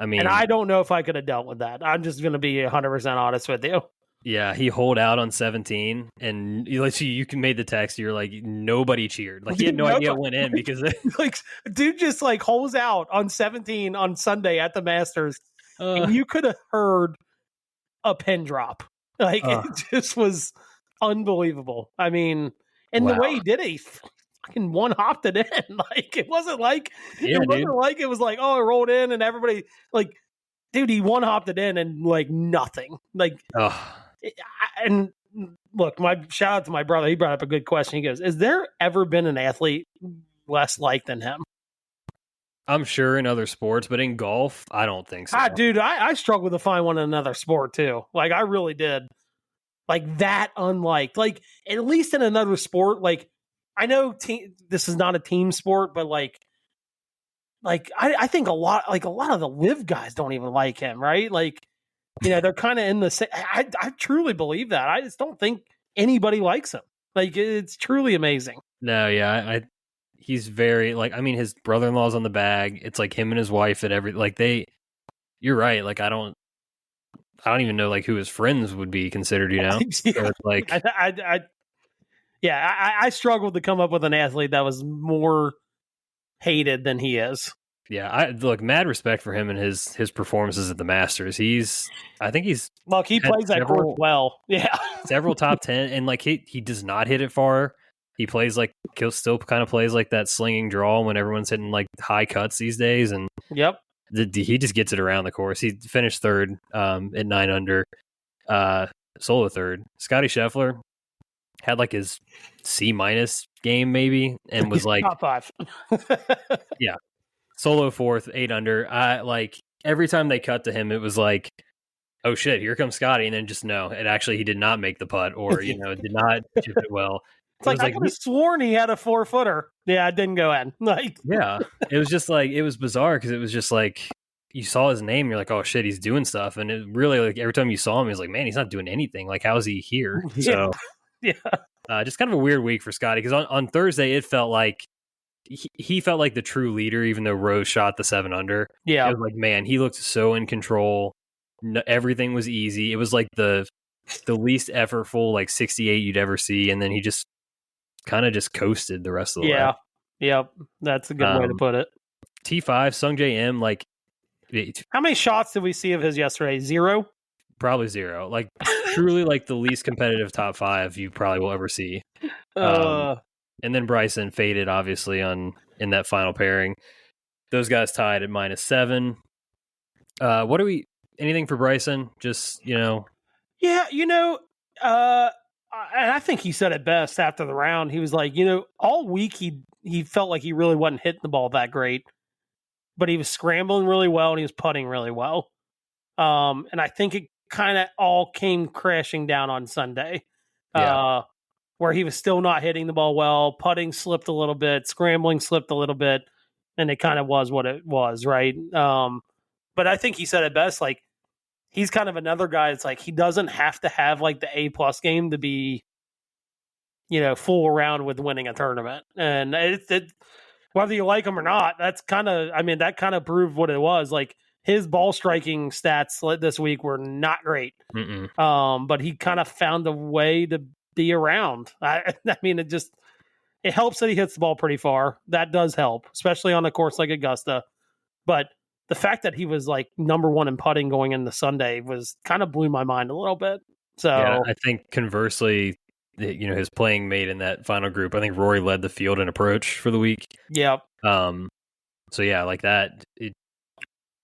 mean... And I don't know if I could have dealt with that. I'm just going to be 100% honest with you. Yeah, he holed out on 17, and you can make the text. You're like, nobody cheered. Like, he had no idea it went in because like, dude just like holes out on 17 on Sunday at the Masters, and you could have heard a pin drop. Like, it just was unbelievable. I mean, and the way he did it, he fucking one-hopped it in. Like, it wasn't like it was like, oh, it rolled in, and everybody like, dude, he one-hopped it in and like nothing. Like. And look, my shout out to my brother. He brought up a good question. He goes, "Has there ever been an athlete less liked than him?" I'm sure in other sports, but in golf, I don't think so. Dude, I struggle to find one in another sport too. Like I really did. Like that unliked. Like at least in another sport. Like I know this is not a team sport, but like I think a lot of the live guys don't even like him, right? Like. They're kind of in the same. I truly believe that. I just don't think anybody likes him. Like, it's truly amazing. No, yeah. He's very, like, I mean, his brother-in-law's on the bag. It's like him and his wife and you're right. Like, I don't even know, like, who his friends would be considered, Yeah. So it's like. I struggled to come up with an athlete that was more hated than he is. Yeah, look, mad respect for him and his performances at the Masters. I think he plays that course well. Yeah, several top 10, and like he does not hit it far. He plays like still kind of plays like that slinging draw when everyone's hitting like high cuts these days, and he just gets it around the course. He finished third at 9 under, solo third. Scotty Scheffler had like his C- game maybe, and was like top 5. Yeah. Solo fourth, 8 under. Like every time they cut to him, it was like, oh shit, here comes Scotty. And then just no, he did not make the putt or, did not chip it well. It's like I could have sworn he had a 4-footer. Yeah, it didn't go in. Like, yeah, it was just like, it was bizarre because it was just like, you saw his name, you're like, oh shit, he's doing stuff. And it really, like, every time you saw him, he was like, man, he's not doing anything. Like, how is he here? So, just kind of a weird week for Scotty because on Thursday, it felt like, he felt like the true leader, even though Rose shot the 7 under. Yeah. It was like, man, he looked so in control. Everything was easy. It was like the least effortful, like 68 you'd ever see. And then he just kind of just coasted the rest of the way. Yeah. Yep. That's a good way to put it. T5, Sung J M, like. How many shots did we see of his yesterday? 0? Probably 0. Like, truly like the least competitive top 5 you probably will ever see. And then Bryson faded, obviously, in that final pairing. Those guys tied at -7. What do we? Anything for Bryson? Just Yeah, and I think he said it best after the round. He was like, all week he felt like he really wasn't hitting the ball that great, but he was scrambling really well and he was putting really well. And I think it kind of all came crashing down on Sunday. Yeah. Where he was still not hitting the ball well, putting slipped a little bit, scrambling slipped a little bit, and it kind of was what it was, right? But I think he said it best. Like, he's kind of another guy. It's like he doesn't have to have like the A+ game to be, fool around with winning a tournament. And it whether you like him or not, that kind of proved what it was. Like his ball striking stats this week were not great. But he kind of found a way to be around. I mean, it helps that he hits the ball pretty far. That does help, especially on a course like Augusta. But the fact that he was like number 1 in putting going into Sunday was kind of blew my mind a little bit. So yeah, I think conversely, his playing mate in that final group, I think Rory led the field in approach for the week. Yep. So yeah, like that, it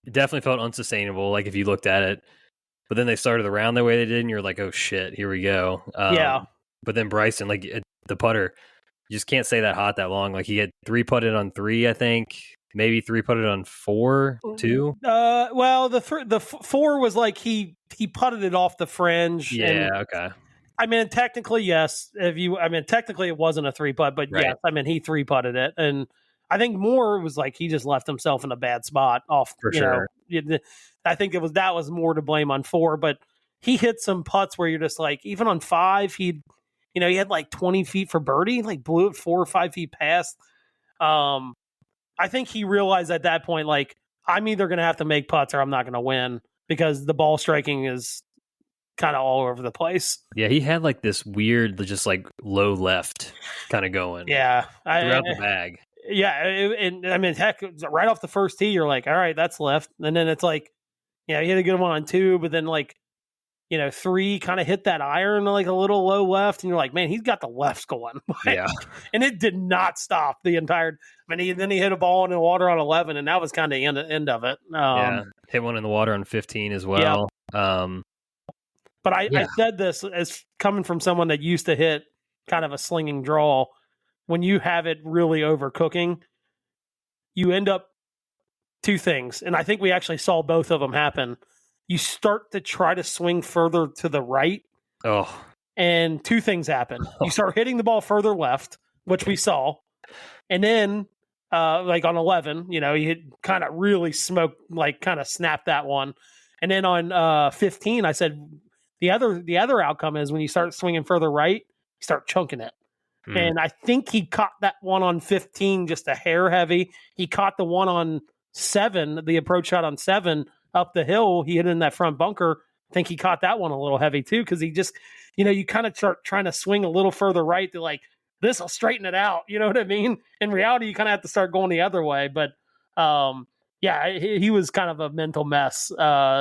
definitely felt unsustainable. Like if you looked at it, but then they started the round the way they did, and you're like, oh shit, here we go. Yeah. But then Bryson, like the putter, you just can't stay that hot that long. Like he had 3-putted on 3, I think. Maybe 3-putted on 4 too. Well, the 4 was like he putted it off the fringe. Yeah. And, Okay. I mean, technically, yes. Technically, it wasn't a 3-putt, but Right. yes, I mean, he 3-putted it, and I think more was like he just left himself in a bad spot off. For sure. I think that was more to blame on 4, but he hit some putts where you're just like, even on 5, he had like 20 feet for birdie, like blew it 4 or 5 feet past. I think he realized at that point, like, I'm either going to have to make putts or I'm not going to win because the ball striking is kind of all over the place. Yeah, he had like this weird, just like low left kind of going. Yeah. Throughout the bag. Yeah. And I mean, heck, right off the first tee, you're like, all right, that's left. And then it's like, he had a good one on 2, but then like, 3 kind of hit that iron like a little low left, and you're like, man, he's got the lefts going. Yeah. And it did not stop the entire. I mean, then he hit a ball in the water on 11, and that was kind of the end of it. Yeah, hit one in the water on 15 as well. Yeah. But I said this as coming from someone that used to hit kind of a slinging draw. When you have it really overcooking, you end up 2 things, and I think we actually saw both of them happen. You start to try to swing further to the right. Oh. And 2 things happen. You start hitting the ball further left, which we saw. And then, like on 11, he kind of really smoked, like kind of snapped that one. And then on 15, I said the other outcome is when you start swinging further right, you start chunking it. And I think he caught that one on 15 just a hair heavy. He caught the one on 7, the approach shot on 7, up the hill. He hit in that front bunker. I think he caught that one a little heavy too, because he just, you kind of start trying to swing a little further right to like, this will straighten it out. You know what I mean? In reality, you kind of have to start going the other way. But yeah, he was kind of a mental mess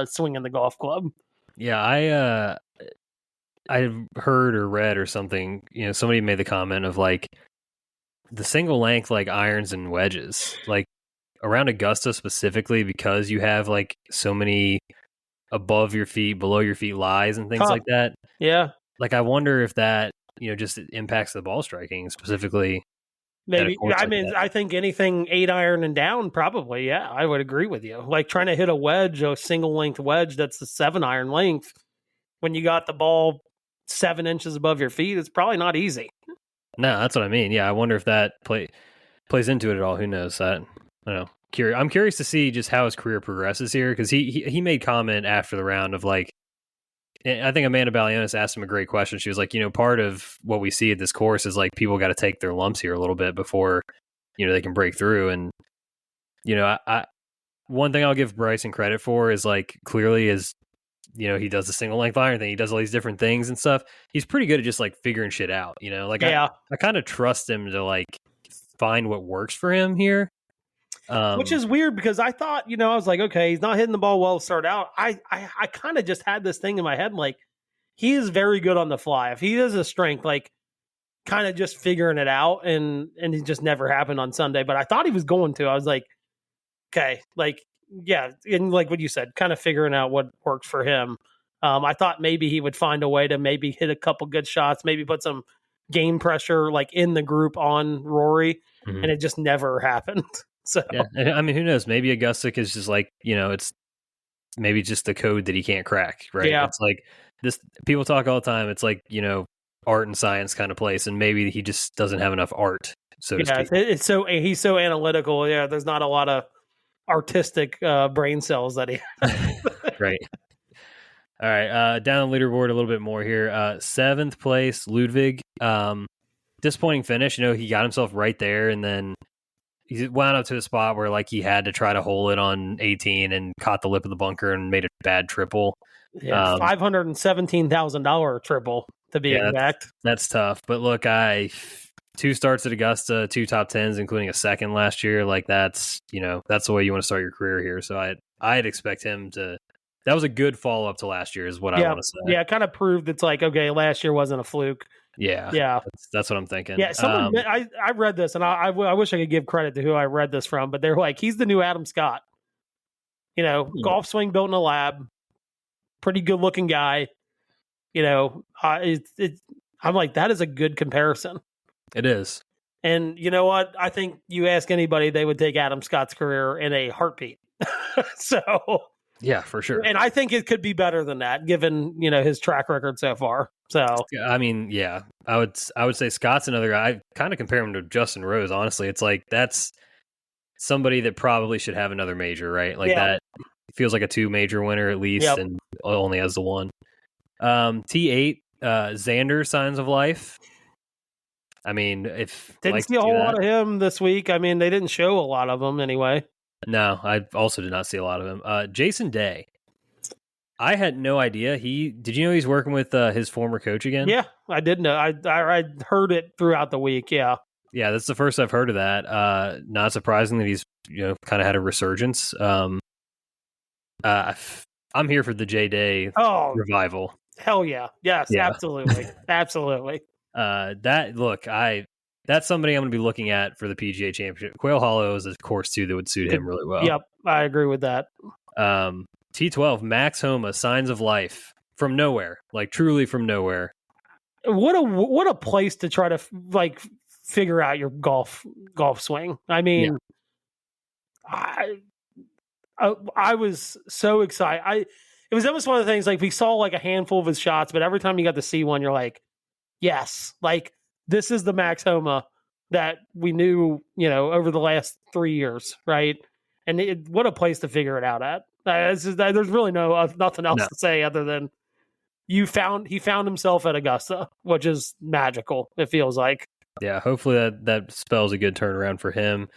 swinging the golf club. Yeah, I heard or read or something, somebody made the comment of like the single length like irons and wedges, like around Augusta specifically, because you have like so many above your feet, below your feet lies and things like that. Yeah. Like I wonder if that, just impacts the ball striking specifically. Maybe. I mean, I think anything 8 iron and down, probably. Yeah, I would agree with you. Like trying to hit a single length wedge that's the 7 iron length when you got the ball 7 inches above your feet, it's probably not easy. No, that's what I mean. Yeah, I wonder if that plays into it at all. Who knows? I don't know. I'm curious to see just how his career progresses here, because he made comment after the round of like, I think Amanda Balionis asked him a great question. She was like, part of what we see at this course is like people got to take their lumps here a little bit before, they can break through. And, I one thing I'll give Bryson credit for is like clearly is, he does the single length iron thing. He does all these different things and stuff. He's pretty good at just like figuring shit out, like I kind of trust him to like find what works for him here. Which is weird because I thought, I was like, okay, he's not hitting the ball well to start out. I kind of just had this thing in my head, like he is very good on the fly. If he has a strength, like kind of just figuring it out, and it just never happened on Sunday. But I thought he was going to. I was like, okay, like yeah, and like what you said, kind of figuring out what works for him. I thought maybe he would find a way to maybe hit a couple good shots, maybe put some game pressure like in the group on Rory, and it just never happened. So yeah, I mean, who knows? Maybe Augusta is just like, it's maybe just the code that he can't crack, right? Yeah. It's like this. People talk all the time. It's like art and science kind of place, and maybe he just doesn't have enough art. So to speak. He's so analytical. Yeah, there's not a lot of artistic brain cells that he has. Right. All right, down the leaderboard a little bit more here. 7th place, Ludwig. Disappointing finish. He got himself right there, and then he wound up to a spot where like he had to try to hole it on 18 and caught the lip of the bunker and made a bad triple. Yeah, $517,000 triple to be exact. That's tough. But look, 2 starts at Augusta, 2 top 10s, including a second last year. Like that's that's the way you want to start your career here. So I'd expect him to. That was a good follow up to last year, is what I want to say. Yeah, it kind of proved it's like, okay, last year wasn't a fluke. Yeah. That's what I'm thinking. Yeah, I read this, and I wish I could give credit to who I read this from, but they're like, he's the new Adam Scott. Golf swing built in a lab, pretty good looking guy. I'm like, that is a good comparison. It is. And you know what? I think you ask anybody, they would take Adam Scott's career in a heartbeat. So, yeah, for sure. And I think it could be better than that, given his track record so far. So, I mean, yeah, I would say Scott's another guy. I kind of compare him to Justin Rose. Honestly, it's like that's somebody that probably should have another major, right? Like that feels like a 2 major winner at least, and only has the one. T8, Xander, Signs of Life. I mean, if didn't see a whole lot of him this week. I mean, they didn't show a lot of him anyway. No, I also did not see a lot of him. Jason Day. I had no idea. Did you know he's working with his former coach again? Yeah, I did know. I heard it throughout the week. Yeah, that's the first I've heard of that. Not surprising that he's kind of had a resurgence. I'm here for the J Day revival. Hell yeah, yes, absolutely, absolutely. That's somebody I'm going to be looking at for the PGA Championship. Quail Hollow is a course too that would suit him really well. Yep, I agree with that. T12, Max Homa, Signs of Life, from nowhere, like truly from nowhere. What a place to try to figure out your golf swing. I mean, I was so excited. It was almost one of the things, like we saw like a handful of his shots, but every time you got to see one, you're like, yes, like this is the Max Homa that we knew, over the last 3 years, right? And what a place to figure it out at. There's really nothing else to say other than he found himself at Augusta, which is magical. It feels like. Yeah, hopefully that spells a good turnaround for him.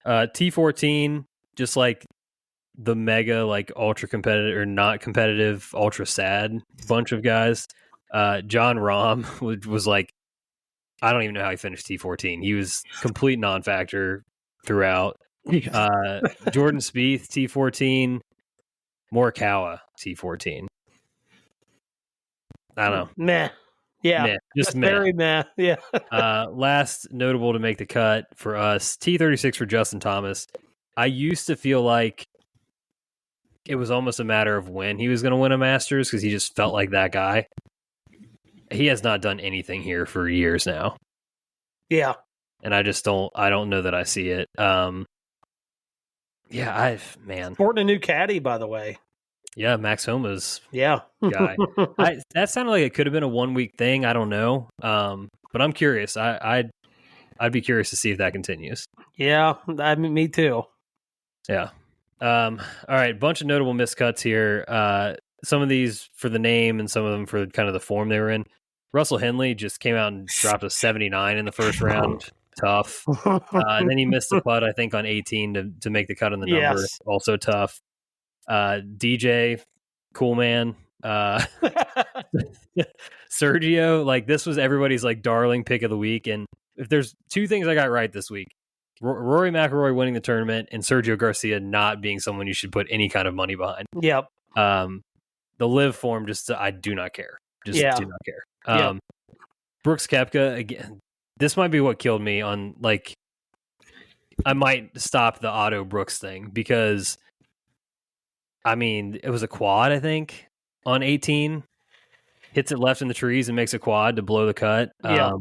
T14, just like the mega like ultra competitive or not competitive, ultra sad bunch of guys. John Rahm was like, I don't even know how he finished T14. He was complete non-factor throughout. Jordan Spieth T14, Morikawa T14. I don't know. Meh. Yeah. Meh. Just meh. Very meh. Yeah. Last notable to make the cut for us, T36 for Justin Thomas. I used to feel like it was almost a matter of when he was going to win a Masters because he just felt like that guy. He has not done anything here for years now. Yeah. And I don't know that I see it. Sporting a new caddy, by the way. Yeah, Max Homa's guy. That sounded like it could have been a 1 week thing. I don't know. But I'm curious. I'd be curious to see if that continues. Yeah, me too. Yeah. All right, bunch of notable miscuts here. Some of these for the name and some of them for kind of the form they were in. Russell Henley just came out and dropped a 79 in the first round. Tough. And then he missed a putt, I think, on 18 to make the cut on the number. Yes. Also tough. DJ, cool man. Sergio, like this was everybody's like darling pick of the week. And if there's 2 things I got right this week, Rory McIlroy winning the tournament and Sergio Garcia not being someone you should put any kind of money behind. Yep. The live form, I do not care. Do not care. Brooks Koepka, again, this might be what killed me on, like, I might stop the Otto Brooks thing because, I mean, it was a quad, I think, on 18. Hits it left in the trees and makes a quad to blow the cut. Yeah.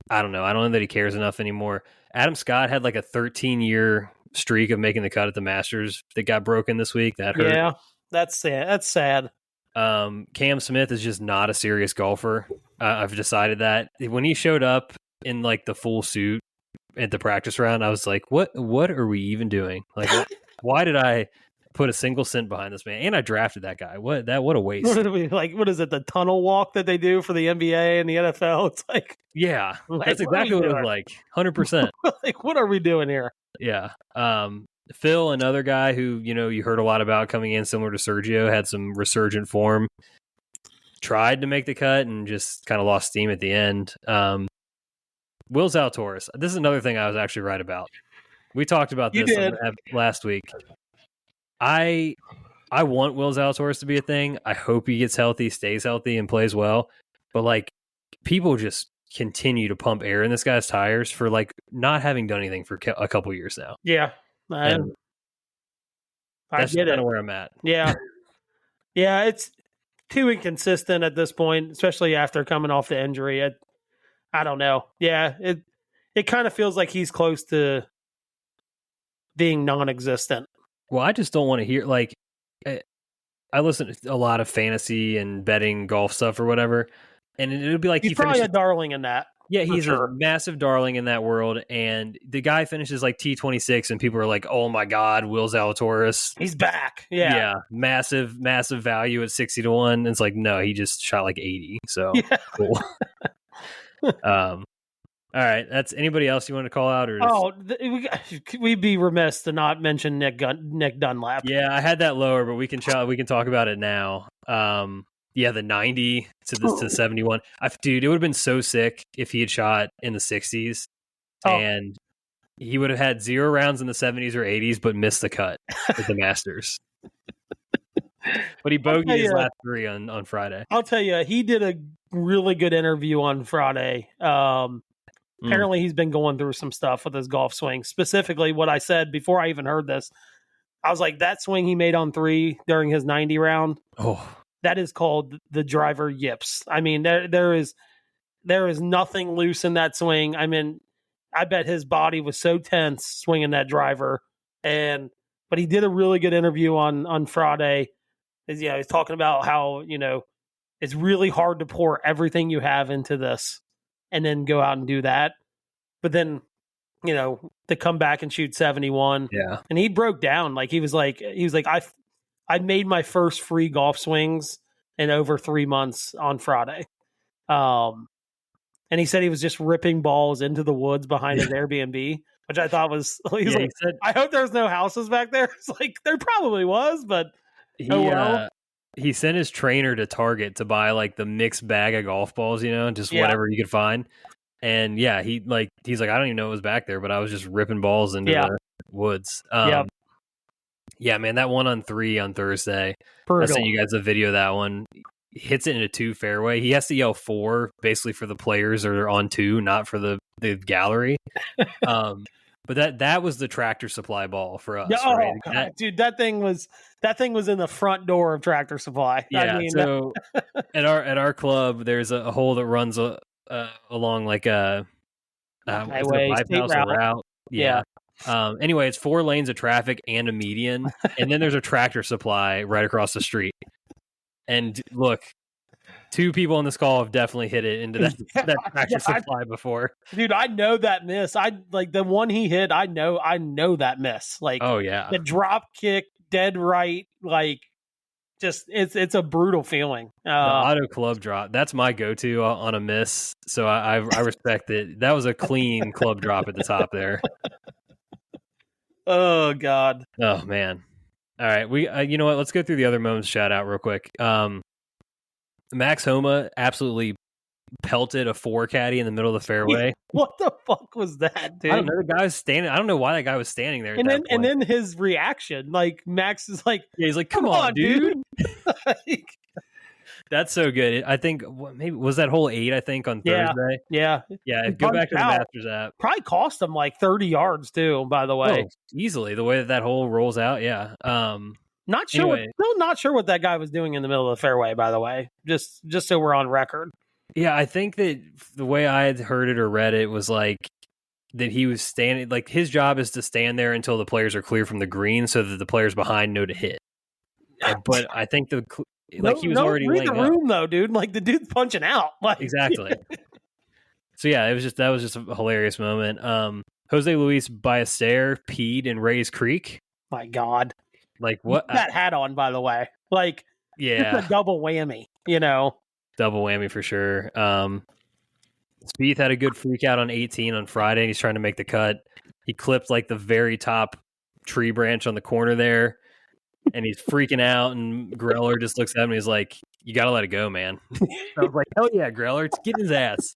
I don't know. I don't know that he cares enough anymore. Adam Scott had like a 13-year streak of making the cut at the Masters that got broken this week. That hurt. Yeah, that's sad. Cam Smith is just not a serious golfer. I've decided that. When he showed up in like the full suit at the practice round, I was like, what are we even doing? Like, why did I put a single cent behind this man? And I drafted that guy. What a waste. What is it? The tunnel walk that they do for the NBA and the NFL? It's like, yeah, that's exactly what it was like. 100%. Like, what are we doing here? Yeah. Phil, another guy who, you heard a lot about coming in similar to Sergio, had some resurgent form, tried to make the cut and just kind of lost steam at the end. Will Zalatoris. This is another thing I was actually right about. We talked about this last week. I want Will Zalatoris to be a thing. I hope he gets healthy, stays healthy, and plays well. But like, people just continue to pump air in this guy's tires for like not having done anything for a couple years now. Yeah, that's kind of where I'm at. Yeah, yeah, it's too inconsistent at this point, especially after coming off the injury. I don't know. Yeah, it kind of feels like he's close to being non-existent. Well, I just don't want to hear like I listen to a lot of fantasy and betting golf stuff or whatever, and it would be like He's he probably finishes. a darling in that. Yeah, he's sure. a massive darling in that world, and the guy finishes like T26, and people are like, "Oh my God, Will Zalatoris, he's back!" Yeah, massive value at 60-1." It's like, no, he just shot like 80. So cool. All right, that's anybody else you want to call out? Or we'd be remiss to not mention Nick Dunlap. Yeah, I had that lower, but we can talk about it now. The 90 to the 71. Dude, it would have been so sick if he had shot in the 60s, and he would have had 0 rounds in the 70s or 80s, but missed the cut at the Masters. But he bogeyed his last 3 on Friday. I'll tell you, he did a really good interview on Friday. Apparently, he's been going through some stuff with his golf swing. Specifically, what I said before I even heard this, I was like, that swing he made on 3 during his 90 round. Oh, that is called the driver yips. I mean, there is nothing loose in that swing. I mean, I bet his body was so tense swinging that driver. But he did a really good interview on Friday. He's talking about how, it's really hard to pour everything you have into this and then go out and do that. But then, to come back and shoot 71. Yeah. And he broke down. Like, he was like, I made my first free golf swings in over 3 months on Friday. And he said he was just ripping balls into the woods behind his Airbnb, which I thought was, he said, I hope there's no houses back there. It's like, there probably was, but he sent his trainer to Target to buy like the mixed bag of golf balls, just whatever you could find. And he's like, I don't even know what was back there, but I was just ripping balls into the woods. Yeah, man, that one on 3 on Thursday. I sent you guys a video of that one. He hits it in a 2 fairway. He has to yell 4 basically for the players that are on 2, not for the gallery. But that was the Tractor Supply ball for us. Oh, right? God, dude, that thing was in the front door of Tractor Supply. Yeah. So at our club, there's a hole that runs along like a highway, route. Yeah. Anyway, it's 4 lanes of traffic and a median, and then there's a Tractor Supply right across the street. And look, 2 people on this call have definitely hit it into that Tractor Supply before. Dude, I know that miss. I like the one he hit. I know that miss. Like, oh yeah, the drop kick, dead right. Like, just it's a brutal feeling. The auto club drop. That's my go-to on a miss. So I respect it. That was a clean club drop at the top there. Oh God. Oh man. All right. We you know what? Let's go through the other moments. Shout out real quick. Max Homa absolutely pelted a 4 caddy in the middle of the fairway. What the fuck was that, dude? I don't know. The guy was standing. I don't know why that guy was standing there. And then his reaction, like Max is like, he's like, "Come on, dude." That's so good. I think maybe was that hole 8. I think on Thursday. Yeah. Go back to the Masters app. Probably cost him like 30 yards too. By the way, easily the way that hole rolls out. Yeah. Not sure. Still not sure what that guy was doing in the middle of the fairway. By the way, just so we're on record. Yeah, I think that the way I had heard it or read it was like that he was standing. Like his job is to stand there until the players are clear from the green, so that the players behind know to hit. But I think he was already read the room up. Though, dude. Like the dude's punching out. Like, exactly. So yeah, that was just a hilarious moment. Jose Luis Ballester peed in Ray's Creek. My God. Like what? That hat on, by the way. Like, it's a double whammy, Double whammy for sure. Spieth had a good freak out on 18 on Friday. And he's trying to make the cut. He clipped like the very top tree branch on the corner there, and he's freaking out. And Greller just looks at him and he's like, "You got to let it go, man." I was like, "Hell yeah, Greller, get his ass."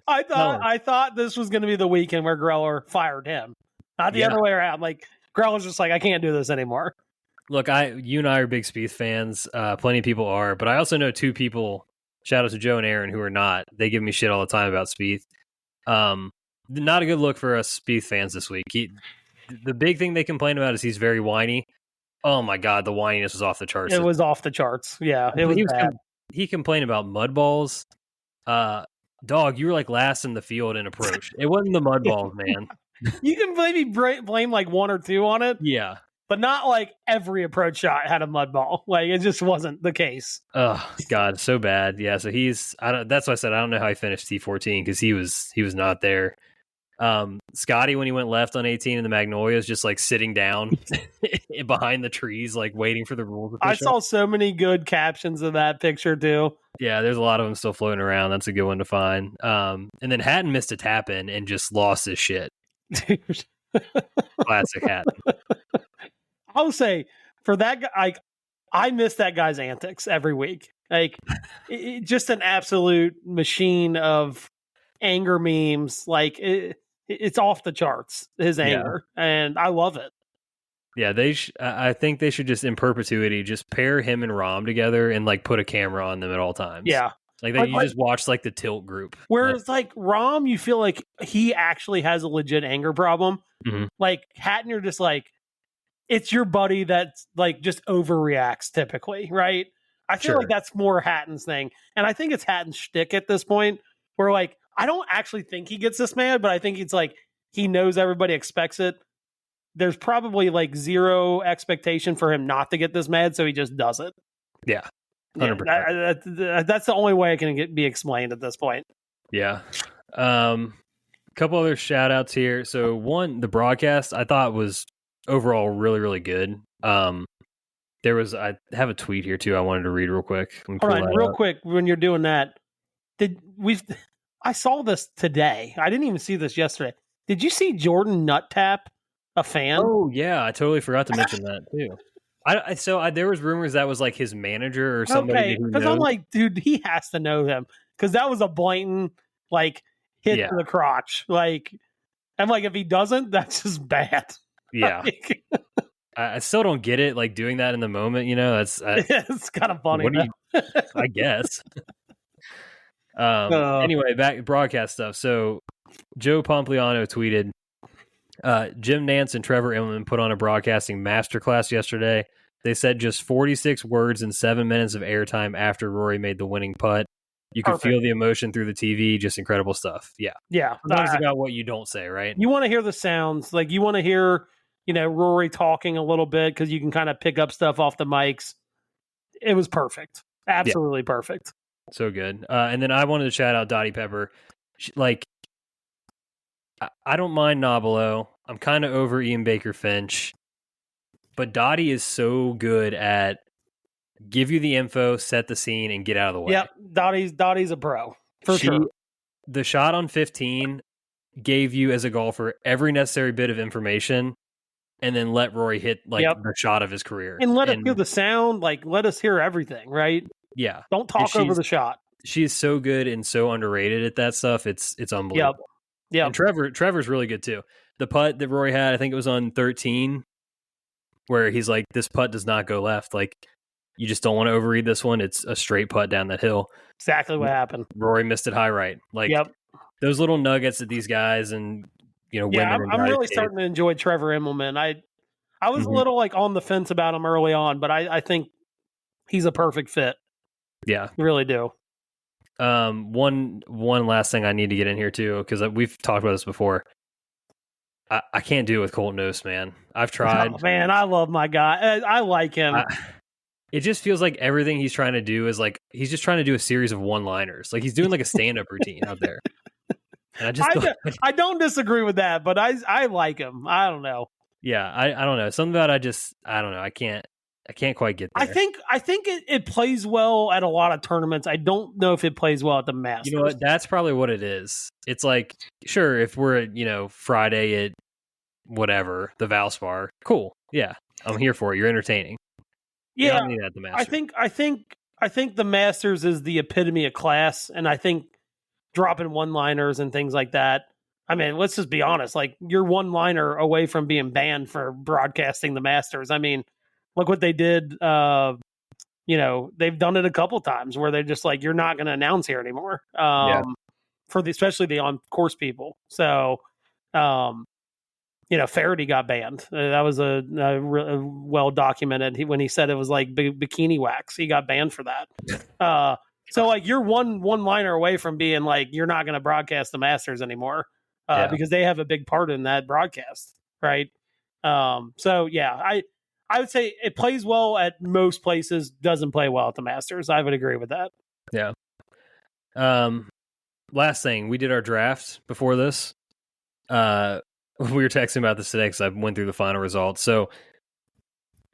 I thought this was going to be the weekend where Greller fired him, not the other way around. Like Greller's just like, I can't do this anymore. Look, you and I are big Spieth fans. Plenty of people are, but I also know 2 people. Shout out to Joe and Aaron who are not. They give me shit all the time about Spieth. Not a good look for us Spieth fans this week. The big thing they complain about is he's very whiny. Oh my God, the whininess was off the charts. It was off the charts. Yeah, it was bad. He complained about mud balls. dog, you were like last in the field in approach. It wasn't the mud balls, man. You can maybe blame like one or two on it. Yeah. But not like every approach shot had a mud ball. Like it just wasn't the case. Oh God, so bad. Yeah, so that's why I said I don't know how he finished T14 because he was not there. Scotty, when he went left on 18 in the Magnolias, just like sitting down behind the trees, like waiting for the rules. I saw so many good captions of that picture too. Yeah, there's a lot of them still floating around. That's a good one to find. And then Hatton missed a tap in and just lost his shit. Classic Hatton. I'll say for that guy, I miss that guy's antics every week. Like, just an absolute machine of anger memes. Like, it's off the charts, his anger, and I love it. Yeah, I think they should just in perpetuity just pair him and Rom together and like put a camera on them at all times. Yeah, like that. You just watch like the tilt group. Whereas like Rom, you feel like he actually has a legit anger problem. Mm-hmm. Like Hatton, you're just like, it's your buddy that's like just overreacts typically, right? I feel like that's more Hatton's thing. And I think it's Hatton's shtick at this point where like, I don't actually think he gets this mad, but I think it's like, he knows everybody expects it. There's probably like zero expectation for him not to get this mad. So he just does it. Yeah. 100%. That's the only way it can be explained at this point. Yeah. Couple other shout outs here. So one, the broadcast I thought was overall really, really good. I have a tweet here too I wanted to read real quick. All right, real quick, when you're doing that, I saw this today. I didn't even see this yesterday. Did you see Jordan Nut Tap a fan? Oh yeah, I totally forgot to mention that too. There was rumors that was like his manager or somebody. Okay, because I'm like, dude, he has to know him because that was a blatant like hit to the crotch. Like, I'm like, if he doesn't, that's just bad. Yeah. I still don't get it. Like doing that in the moment, that's it's kind of funny. I guess. Anyway, back broadcast stuff. So Joe Pompliano tweeted, Jim Nance and Trevor Immelman put on a broadcasting masterclass yesterday. They said just 46 words and 7 minutes of airtime after Rory made the winning putt. You could feel the emotion through the TV. Just incredible stuff. Yeah. Yeah. Sometimes about what you don't say, right? You want to hear the sounds. Like you want to hear, Rory talking a little bit because you can kind of pick up stuff off the mics. It was perfect. Absolutely perfect. So good. And then I wanted to shout out Dottie Pepper. I don't mind Nobilo. I'm kind of over Ian Baker Finch. But Dottie is so good at give you the info, set the scene, and get out of the way. Yep. Dottie's a pro. For sure. The shot on 15 gave you, as a golfer, every necessary bit of information, and then let Rory hit the shot of his career. And let us hear the sound. Like, let us hear everything, right? Yeah. Don't talk over the shot. She's so good and so underrated at that stuff. It's unbelievable. Yep. And Trevor's really good too. The putt that Rory had, I think it was on 13, where he's like, this putt does not go left. Like, you just don't want to overread this one. It's a straight putt down that hill. Exactly what happened. Rory missed it high right. Like, those little nuggets that these guys and, women. I'm really starting to enjoy Trevor Immelman. I was a little like on the fence about him early on, but I think he's a perfect fit. Yeah. I really do. One last thing I need to get in here too, because we've talked about this before. I can't do it with Colton Oast, man. I've tried. Oh, man, I love my guy. I like him. It just feels like everything he's trying to do is like he's just trying to do a series of one-liners. Like he's doing like a stand-up routine out there. And I don't disagree with that, but I like him. I don't know. Yeah, I don't know. Something about I don't know. I can't quite get there. I think it plays well at a lot of tournaments. I don't know if it plays well at the Masters. You know what? That's probably what it is. It's like, sure, if we're at, Friday at whatever, the Valspar, cool. Yeah, I'm here for it. You're entertaining. Yeah, you don't need that at the Masters. I think the Masters is the epitome of class, and I think dropping one-liners and things like that. I mean, let's just be honest. Like, you're one-liner away from being banned for broadcasting the Masters. I mean, look what they did. They've done it a couple times where they're just like, you're not going to announce here anymore. Especially the on-course people. So, Faraday got banned. That was a well documented. When he said it was like bikini wax, he got banned for that. So like you're one liner away from being like you're not going to broadcast the Masters anymore because they have a big part in that broadcast, right? So yeah, I would say it plays well at most places, doesn't play well at the Masters. I would agree with that. Yeah. Last thing, we did our draft before this. We were texting about this today because I went through the final results. So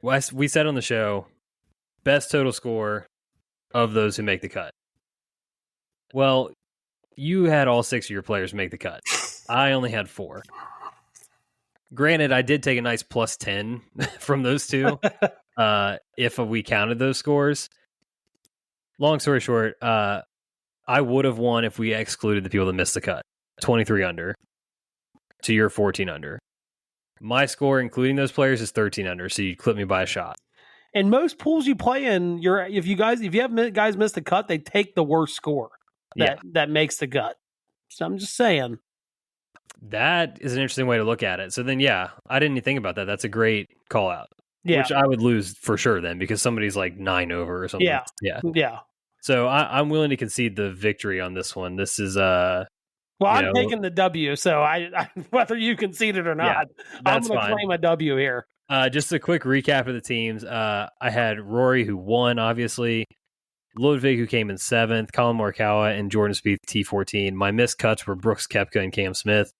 we said on the show, best total score of those who make the cut. Well, you had all 6 of your players make the cut. I only had 4. Granted, I did take a nice plus 10 from those two, if we counted those scores. Long story short, I would have won if we excluded the people that missed the cut. 23 under to your 14 under. My score, including those players, is 13 under, so you clip me by a shot. And most pools you play in, if you have guys miss the cut, they take the worst score that makes the cut. So I'm just saying. That is an interesting way to look at it. So then, yeah, I didn't even think about that. That's a great call out. Yeah. Which I would lose for sure then because somebody's like 9 over or something. Yeah. So I'm willing to concede the victory on this one. This is well, I'm taking the W. So I whether you concede it or not, I'm going to claim a W here. Just a quick recap of the teams. I had Rory who won, obviously. Ludwig, who came in 7th, Colin Morikawa, and Jordan Spieth, T14. My missed cuts were Brooks Koepka and Cam Smith.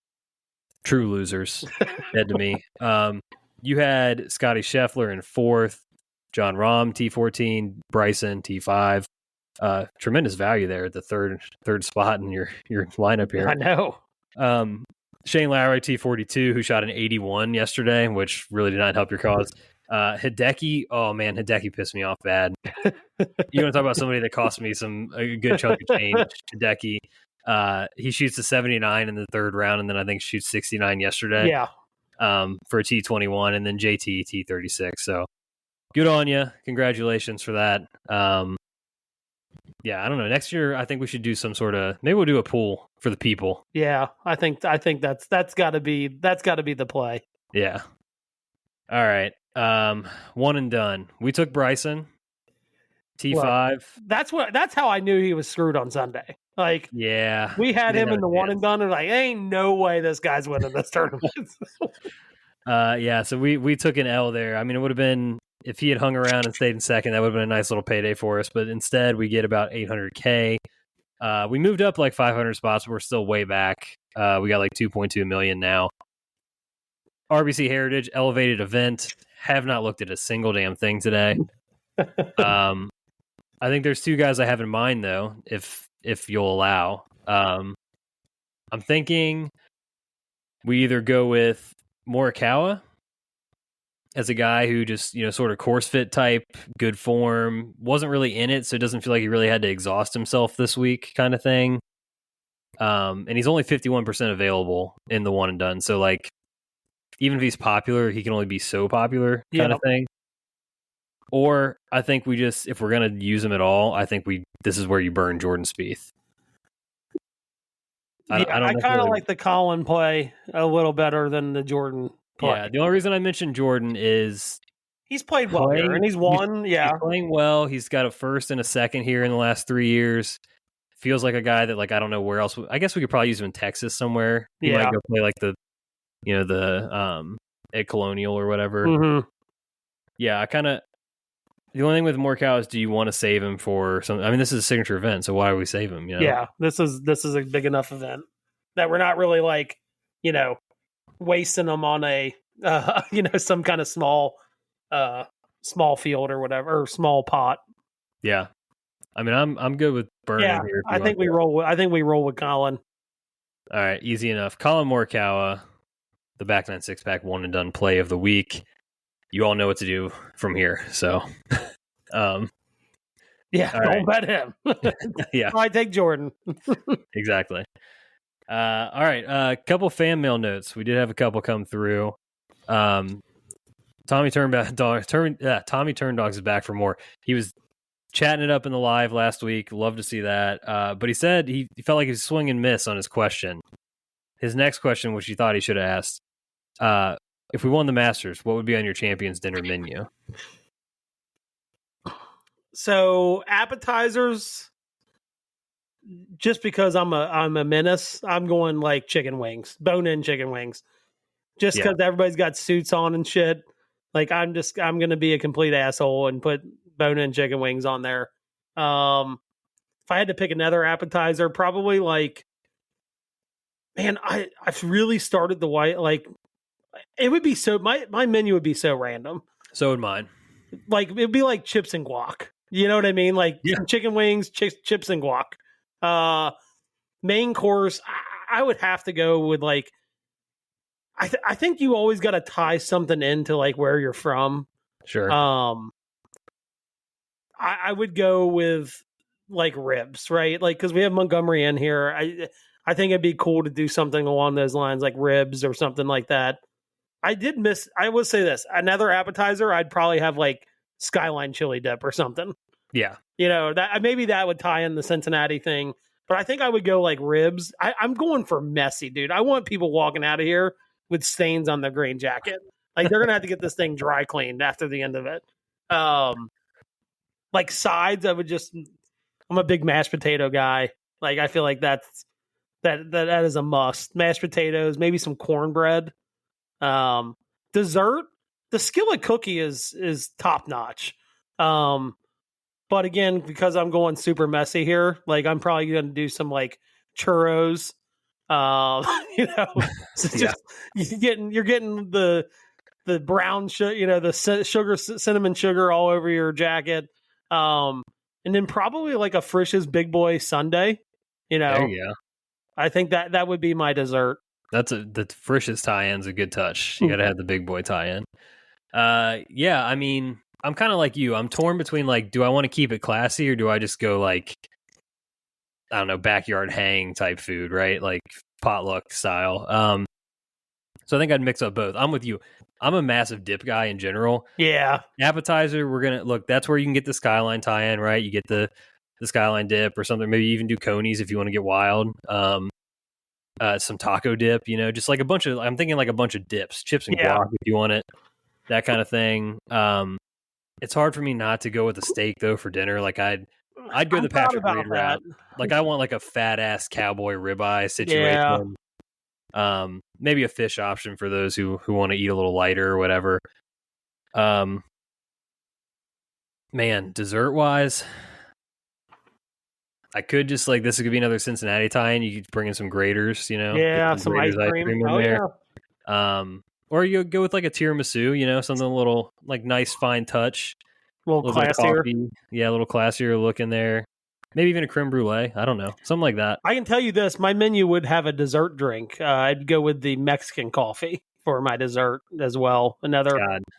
True losers, dead to me. You had Scotty Scheffler in 4th, John Rahm, T14, Bryson, T5. Tremendous value there at the third spot in your lineup here. I know. Shane Lowry, T42, who shot an 81 yesterday, which really did not help your cause. Hideki, oh man, Hideki pissed me off bad. You want to talk about somebody that cost me a good chunk of change? Hideki, he shoots a 79 in the 3rd round, and then I think shoots 69 yesterday. Yeah. For a T21, and then JT T36. So good on you, congratulations for that. Yeah, I don't know. Next year, I think we should do some sort of maybe we'll do a pool for the people. Yeah, I think that's got to be the play. Yeah. All right. One and done. We took Bryson. T5. Look, that's how I knew he was screwed on Sunday. Like, yeah, we had him in the one and done, and like, ain't no way this guy's winning this tournament. Yeah. So we took an L there. I mean, it would have been if he had hung around and stayed in 2nd, that would have been a nice little payday for us. But instead, we get about 800K. We moved up like 500 spots, but we're still way back. We got like 2.2 million now. RBC Heritage elevated event. Have not looked at a single damn thing today. I think there's 2 guys I have in mind though, if you'll allow. I'm thinking we either go with Morikawa as a guy who just, sort of course fit type, good form, wasn't really in it, so it doesn't feel like he really had to exhaust himself this week kind of thing. And he's only 51% available in the one and done. So like, even if he's popular, he can only be so popular kind of thing. Or I think we just, if we're going to use him at all, I think this is where you burn Jordan Spieth. I kind of like the Colin play a little better than the Jordan play. Yeah, the only reason I mentioned Jordan is he's played well here, and he's won. He's playing well. He's got a 1st and a 2nd here in the last 3 years. Feels like a guy that, like, I don't know where else. I guess we could probably use him in Texas somewhere. He might go play like the at Colonial or whatever. Mm-hmm. Yeah, I kind of. The only thing with Morikawa is, do you want to save him for something? I mean, this is a signature event, so why would we save him? Yeah, this is a big enough event that we're not really like, wasting them on a, some kind of small field or whatever, or small pot. Yeah, I mean, I'm good with burning here. I think we roll with Colin. All right, easy enough. Colin Morikawa, the back 9 6-pack one and done play of the week. You all know what to do from here. So, don't bet him. Yeah, I take Jordan. Exactly. All right, a couple fan mail notes. We did have a couple come through. Tommy Turndog is back for more. He was chatting it up in the live last week. Love to see that. But he said he felt like he was swing and miss on his question. His next question, which he thought he should have asked, if we won the Masters, what would be on your Champions Dinner menu? So appetizers, just because I'm a menace, I'm going like chicken wings, bone-in chicken wings. Just because everybody's got suits on and shit. Like I'm gonna be a complete asshole and put bone-in chicken wings on there. If I had to pick another appetizer, probably like, man, I've really started the white, like, it would be so, my menu would be so random. So would mine. Like it'd be like chips and guac. You know what I mean? Like some chicken wings, chips and guac. Main course, I would have to go with like, I think you always got to tie something into like where you're from. Sure. I would go with like ribs, right? Like, because we have Montgomery in here. I think it'd be cool to do something along those lines, like ribs or something like that. I would say this, another appetizer, I'd probably have like Skyline chili dip or something. Yeah. You know, that maybe that would tie in the Cincinnati thing, but I think I would go like ribs. I'm going for messy, dude. I want people walking out of here with stains on their green jacket. Like they're going to have to get this thing dry cleaned after the end of it. Like sides, I'm a big mashed potato guy. Like I feel like that is a must. Mashed potatoes, maybe some cornbread. Dessert, the skillet cookie is top notch. But again, because I'm going super messy here, like I'm probably going to do some like churros. You know, so just you're getting the brown sugar, the sugar, cinnamon sugar all over your jacket. And then probably like a Frisch's Big Boy sundae. You know, there you go. I think that would be my dessert. The Frisch's tie-in's a good touch. You got to have the Big Boy tie-in. Yeah, I mean, I'm kind of like you. I'm torn between like, do I want to keep it classy or do I just go like, I don't know, backyard hang type food, right? Like potluck style. So I think I'd mix up both. I'm with you. I'm a massive dip guy in general. Yeah. Appetizer, we're gonna look. That's where you can get the Skyline tie-in, right? You get the Skyline dip or something. Maybe even do conies if you want to get wild. Some taco dip, just like I'm thinking like a bunch of dips, chips and guac if you want it, that kind of thing. It's hard for me not to go with a steak though for dinner. Like I'd go the Patrick Reed route. Like I want like a fat ass cowboy ribeye situation. Yeah. Maybe a fish option for those who want to eat a little lighter or whatever. Man, dessert wise, I could just like, this could be another Cincinnati tie-in. You could bring in some graters, Yeah, some ice cream in there. Yeah. Or you go with like a tiramisu, something a little like nice fine touch, a little classier. Yeah, a little classier look in there. Maybe even a creme brulee. I don't know, something like that. I can tell you this: my menu would have a dessert drink. I'd go with the Mexican coffee for my dessert as well.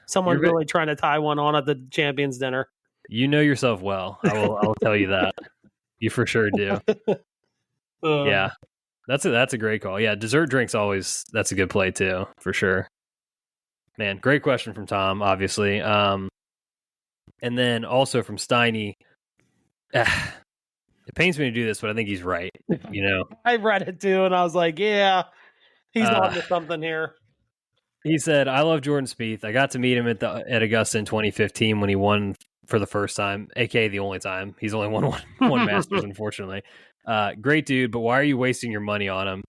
Someone really trying to tie one on at the champions dinner. You know yourself well. I'll tell you that. You for sure do. Yeah, that's a great call. Yeah, dessert drinks that's a good play too, for sure. Man, great question from Tom, obviously. And then also from Steiny. It pains me to do this, but I think he's right. I read it too, and I was like, yeah, he's on to something here. He said, "I love Jordan Spieth. I got to meet him at Augusta in 2015 when he won for the first time, aka the only time. He's only won one Masters, unfortunately. Great dude, but why are you wasting your money on him?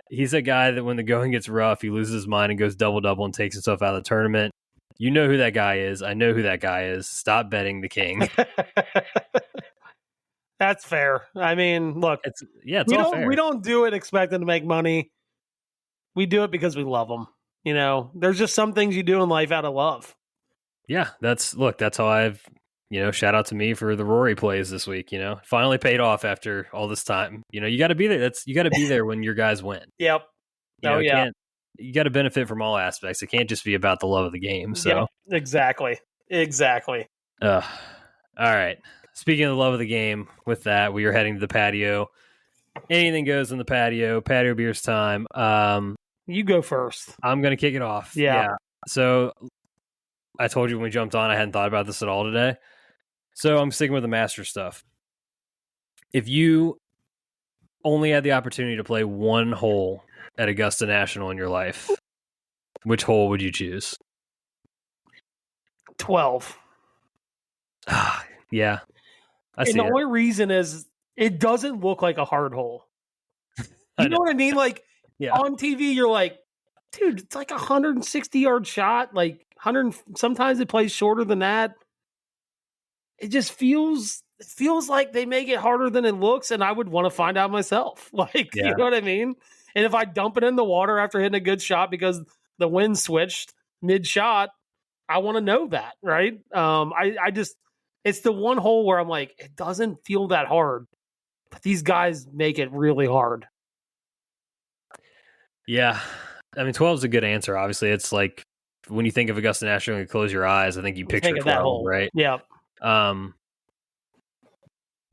He's a guy that when the going gets rough, he loses his mind and goes double and takes himself out of the tournament. You know who that guy is. I know who that guy is. Stop betting the king." That's fair. I mean, look, it's all fair. We don't do it expecting to make money. We do it because we love them. There's just some things you do in life out of love. Yeah, that's how I've, shout out to me for the Rory plays this week, finally paid off after all this time. You got to be there. You got to be there when your guys win. Yep. You got to benefit from all aspects. It can't just be about the love of the game. So yep, exactly. All right. Speaking of the love of the game, with that, we are heading to the patio. Anything goes in the patio. Patio Beers time. You go first. I'm going to kick it off. Yeah. So I told you when we jumped on, I hadn't thought about this at all today. So I'm sticking with the Masters stuff. If you only had the opportunity to play one hole at Augusta National in your life, which hole would you choose? 12. Yeah. And the only reason is It doesn't look like a hard hole. You know what I mean? Like on TV, you're like, dude, it's like 160-yard shot. Like 100. Sometimes it plays shorter than that. It just feels like they make it harder than it looks, and I would want to find out myself. Like, you know what I mean? And if I dump it in the water after hitting a good shot because the wind switched mid shot, I want to know that, right? I just, it's the one hole where I'm like, it doesn't feel that hard, but these guys make it really hard. Yeah. I mean, 12 is a good answer. Obviously, it's like when you think of Augusta National, you close your eyes. I think you picture 12, right? Yeah.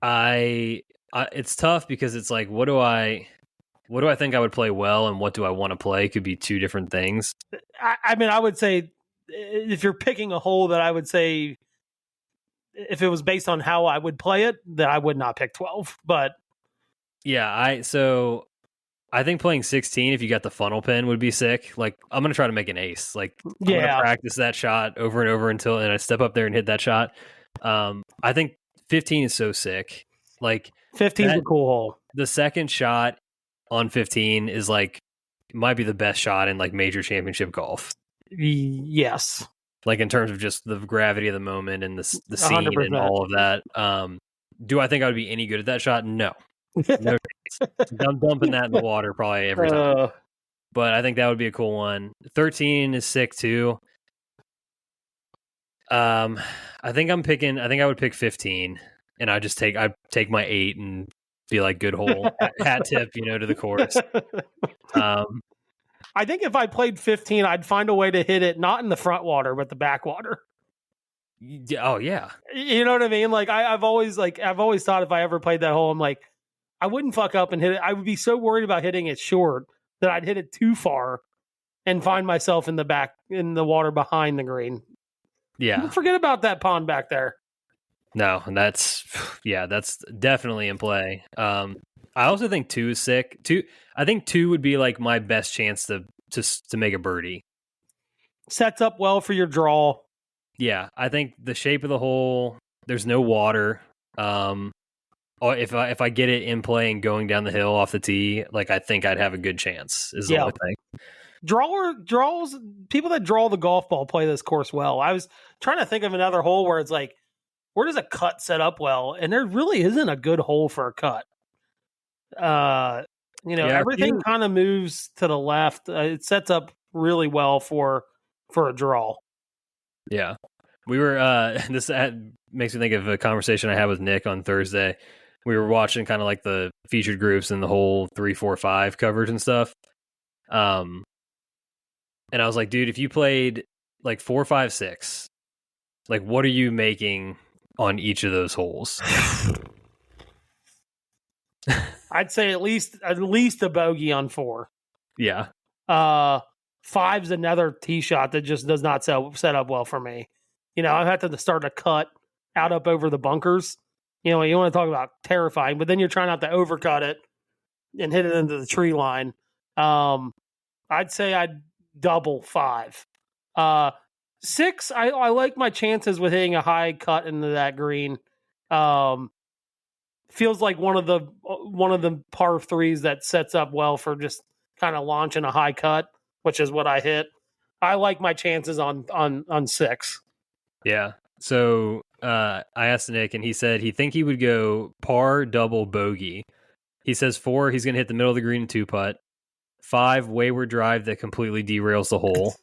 It's tough because it's like, what do I think I would play well, and what do I want to play could be two different things. I mean, I would say if you're picking a hole, that I would say if it was based on how I would play it, that I would not pick 12. But yeah, I think playing 16, if you got the funnel pin, would be sick. Like, I'm going to try to make an ace. Like, I'm going to practice that shot over and over until I step up there and hit that shot. I think 15 is so sick. Like, 15 is a cool hole. The second shot on 15 is like, might be the best shot in like major championship golf. Yes. Like, in terms of just the gravity of the moment and the scene 100%. And all of that. Do I think I would be any good at that shot? No. No, I'm dumping that in the water probably every time. But I think that would be a cool one. 13 is sick too. I think I would pick 15, and I'd take my 8 and be like, good hole, hat tip, to the course. I think if I played 15, I'd find a way to hit it not in the front water, but the back water. Oh yeah, you know what I mean? Like I've always thought if I ever played that hole, I'm like, I wouldn't fuck up and hit it. I would be so worried about hitting it short that I'd hit it too far and find myself in the water behind the green. Yeah. Don't forget about that pond back there. No, and that's definitely in play. I also think 2 is sick. I think 2 would be like my best chance to make a birdie. Sets up well for your draw. Yeah, I think the shape of the hole, there's no water. If I get it in play and going down the hill off the tee, like I think I'd have a good chance. Is the only thing. Draws. People that draw the golf ball play this course well. I was trying to think of another hole where it's like, where does a cut set up well? And there really isn't a good hole for a cut. Everything kind of moves to the left. It sets up really well for a draw. Yeah, we were. This makes me think of a conversation I had with Nick on Thursday. We were watching kind of like the featured groups and the whole 3, 4, 5 coverage and stuff. And I was like, dude, if you played like 4, 5, 6, like what are you making on each of those holes? I'd say at least a bogey on 4. Yeah. 5's another tee shot that just does not set up well for me. I've had to start a cut out up over the bunkers. You want to talk about terrifying, but then you're trying not to overcut it and hit it into the tree line. I'd say I'd double 5. 6, I like my chances with hitting a high cut into that green. Feels like one of the par 3s that sets up well for just kind of launching a high cut, which is what I hit. I like my chances on 6. Yeah. So I asked Nick, and he said he think he would go par, double, bogey. He says 4, he's going to hit the middle of the green 2-putt. 5, wayward drive that completely derails the hole.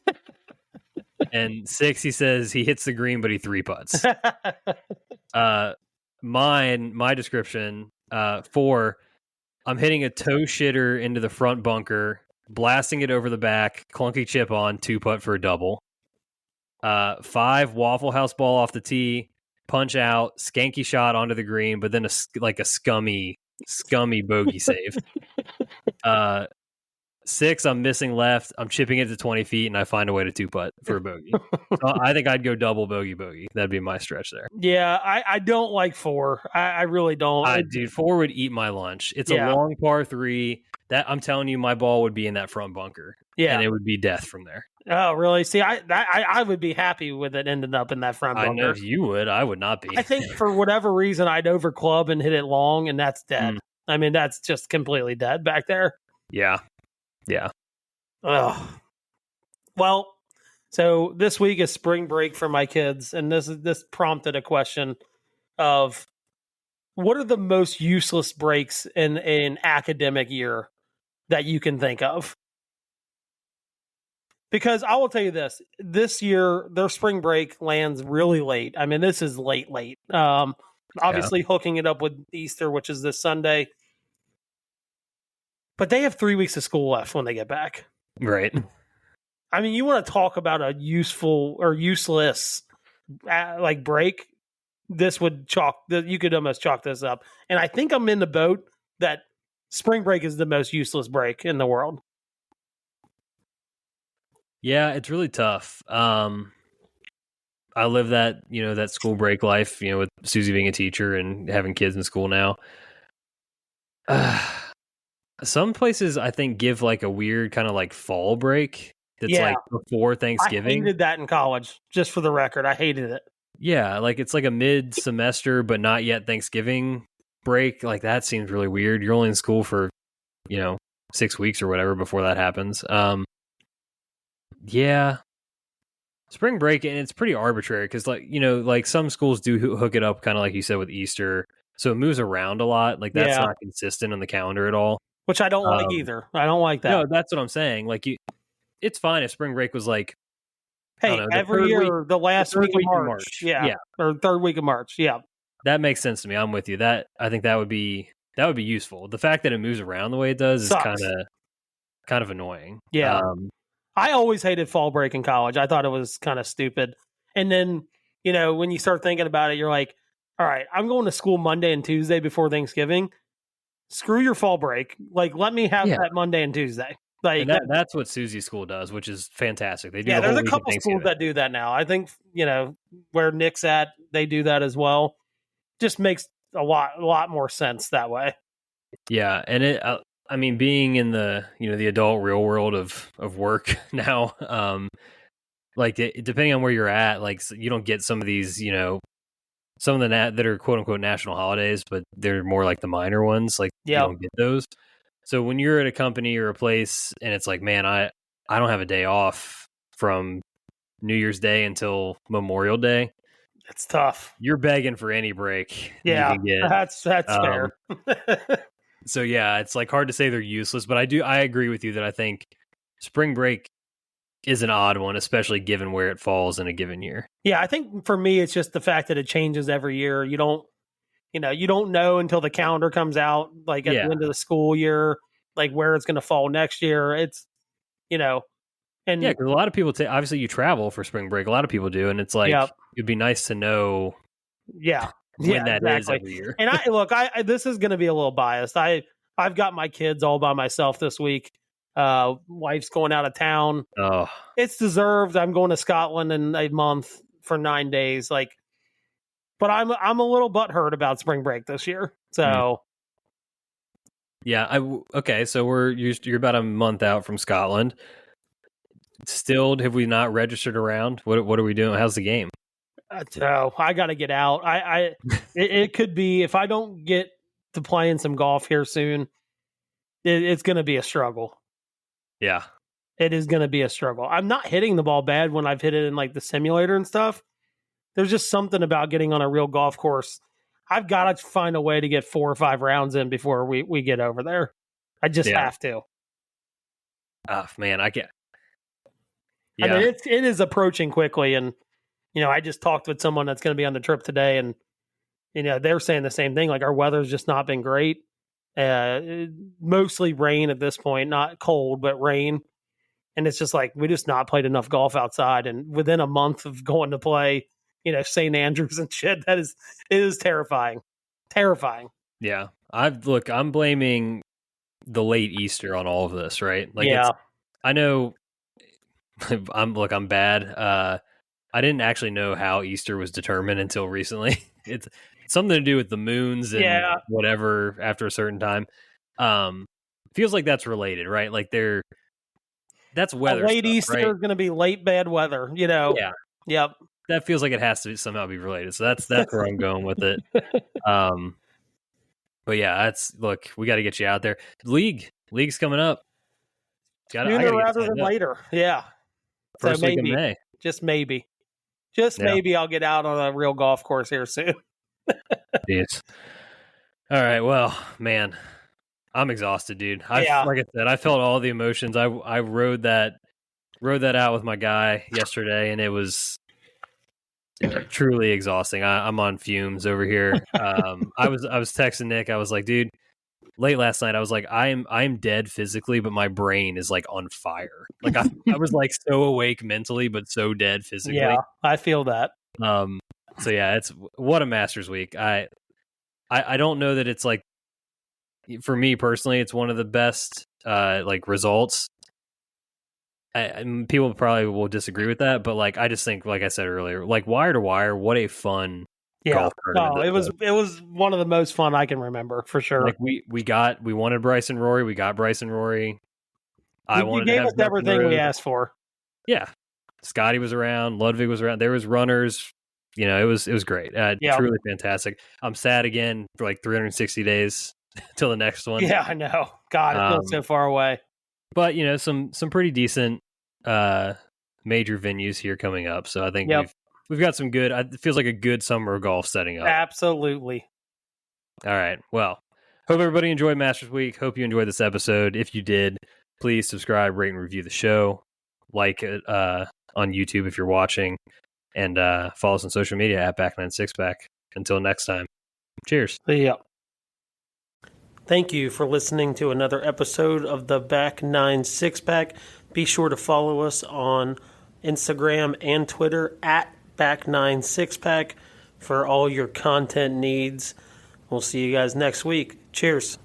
And 6, he says he hits the green, but he 3-putts. My description, 4, I'm hitting a toe shitter into the front bunker, blasting it over the back, clunky chip on, 2-putt for a double. 5, Waffle House ball off the tee, punch out, skanky shot onto the green, but then a scummy bogey save. 6, I'm missing left, I'm chipping it to 20 feet, and I find a way to 2-putt for a bogey. So I think I'd go double bogey. That'd be my stretch there. Yeah, I don't like 4. I really don't. Dude, 4 would eat my lunch. It's a long par 3. That I'm telling you, my ball would be in that front bunker. Yeah, and it would be death from there. Oh, really? See, I would be happy with it ending up in that front I know bunker. you would. I would not be. I think for whatever reason, I'd over club and hit it long, and that's dead. I mean, that's just completely dead back there. Yeah. Yeah. Ugh. Well, so this week is spring break for my kids, and this prompted a question of what are the most useless breaks in an academic year that you can think of? Because I will tell you this year, their spring break lands really late. I mean, this is late. Obviously hooking it up with Easter, which is this Sunday. But they have 3 weeks of school left when they get back. Right. I mean, you want to talk about a useful or useless like break? This would you could almost chalk this up. And I think I'm in the boat that spring break is the most useless break in the world. Yeah, it's really tough. I live that, that school break life, with Susie being a teacher and having kids in school now. Some places I think give like a weird kind of like fall break that's like before Thanksgiving. I hated that in college, just for the record. I hated it. Yeah, like it's like a mid-semester but not yet Thanksgiving break. Like that seems really weird. You're only in school for, 6 weeks or whatever before that happens. Yeah. Spring break, and it's pretty arbitrary because, like some schools do hook it up kind of like you said with Easter. So it moves around a lot. Like that's not consistent on the calendar at all. Which I don't like either. I don't like that. No, that's what I'm saying. Like it's fine if spring break was like, hey, every year, the last week of March. Yeah. Or third week of March. Yeah. That makes sense to me. I'm with you. I think that would be useful. The fact that it moves around the way it does is kind of annoying. Yeah. I always hated fall break in college. I thought it was kind of stupid. And then, when you start thinking about it, you're like, all right, I'm going to school Monday and Tuesday before Thanksgiving. Screw your fall break. Like, let me have that Monday and Tuesday. Like that's what Susie's school does, which is fantastic. They do. Yeah, there's a couple schools that do that now. I think where Nick's at, they do that as well. Just makes a lot more sense that way. Yeah, and it. I mean, being in the the adult real world of work now, like depending on where you're at, like you don't get some of these, some of the that are quote unquote national holidays, but they're more like the minor ones. Like you don't get those. So when you're at a company or a place and it's like, man, I don't have a day off from New Year's Day until Memorial Day. It's tough. You're begging for any break. Yeah, you can get. That's fair. So yeah, it's like hard to say they're useless, but I agree with you that I think spring break is an odd one, especially given where it falls in a given year. Yeah, I think for me it's just the fact that it changes every year. You don't know until the calendar comes out, like at the end of the school year, like where it's going to fall next year. It's and because a lot of people obviously you travel for spring break. A lot of people do, and it's like it'd be nice to know. Yeah. When that is every year. And I this is going to be a little biased. I've got my kids all by myself this week. Wife's going out of town. Oh, it's deserved. I'm going to Scotland in a month for 9 days. But I'm a little butthurt about spring break this year. So, yeah. Okay. So you're about a month out from Scotland. Still, have we not registered around? What are we doing? How's the game? So I got to get out. It could be if I don't get to playing some golf here soon, it's going to be a struggle. Yeah, it is going to be a struggle. I'm not hitting the ball bad when I've hit it in like the simulator and stuff. There's just something about getting on a real golf course. I've got to find a way to get 4 or 5 rounds in before we get over there. I just have to. Oh man, I get. Yeah. I mean, it is approaching quickly, and I just talked with someone that's going to be on the trip today, and they're saying the same thing. Like our weather's just not been great. Mostly rain at this point, not cold, but rain. And it's just like we just not played enough golf outside, and within a month of going to play, St. Andrews and shit, it is terrifying. Terrifying. Yeah. I'm blaming the late Easter on all of this, right? Like I know I'm bad. I didn't actually know how Easter was determined until recently. It's something to do with the moons and whatever after a certain time. Feels like that's related, right? Like they're that's weather. Late stuff, Easter right? is going to be late bad weather. Yeah. Yep. That feels like it has to somehow be related. So that's where I'm going with it. But yeah, look, we got to get you out there. League's coming up. Sooner rather than later. Yeah. First week of May. Just maybe. Maybe I'll get out on a real golf course here soon. Yes. All right. Well, man, I'm exhausted, dude. Like I said, I felt all the emotions. I rode that out with my guy yesterday, and it was truly exhausting. I'm on fumes over here. I was texting Nick. I was like, dude, late last night, I was like, I'm dead physically, but my brain is like on fire. Like I was like so awake mentally, but so dead physically. Yeah, I feel that. So yeah, it's what a Masters week. I don't know that it's like, for me personally, it's one of the best like results. People probably will disagree with that, but like I just think, like I said earlier, like wire to wire, what a fun golf tournament. It was one of the most fun I can remember for sure. Like we wanted Bryson Rory, we got Bryson Rory. You gave us everything we asked for. Yeah, Scotty was around, Ludwig was around. There was runners. You know, it was great. Truly fantastic. I'm sad again for like 360 days till the next one. Yeah, I know. God, it feels so far away. But you know, some pretty decent major venues here coming up. So I think we've got some good. It feels like a good summer of golf setting up. Absolutely. All right. Well, hope everybody enjoyed Masters Week. Hope you enjoyed this episode. If you did, please subscribe, rate, and review the show. Like it on YouTube if you're watching, and follow us on social media at Back9Sixpack. Until next time, cheers. Yeah. Thank you for listening to another episode of the Back9Sixpack. Be sure to follow us on Instagram and Twitter at Back9Sixpack for all your content needs. We'll see you guys next week. Cheers.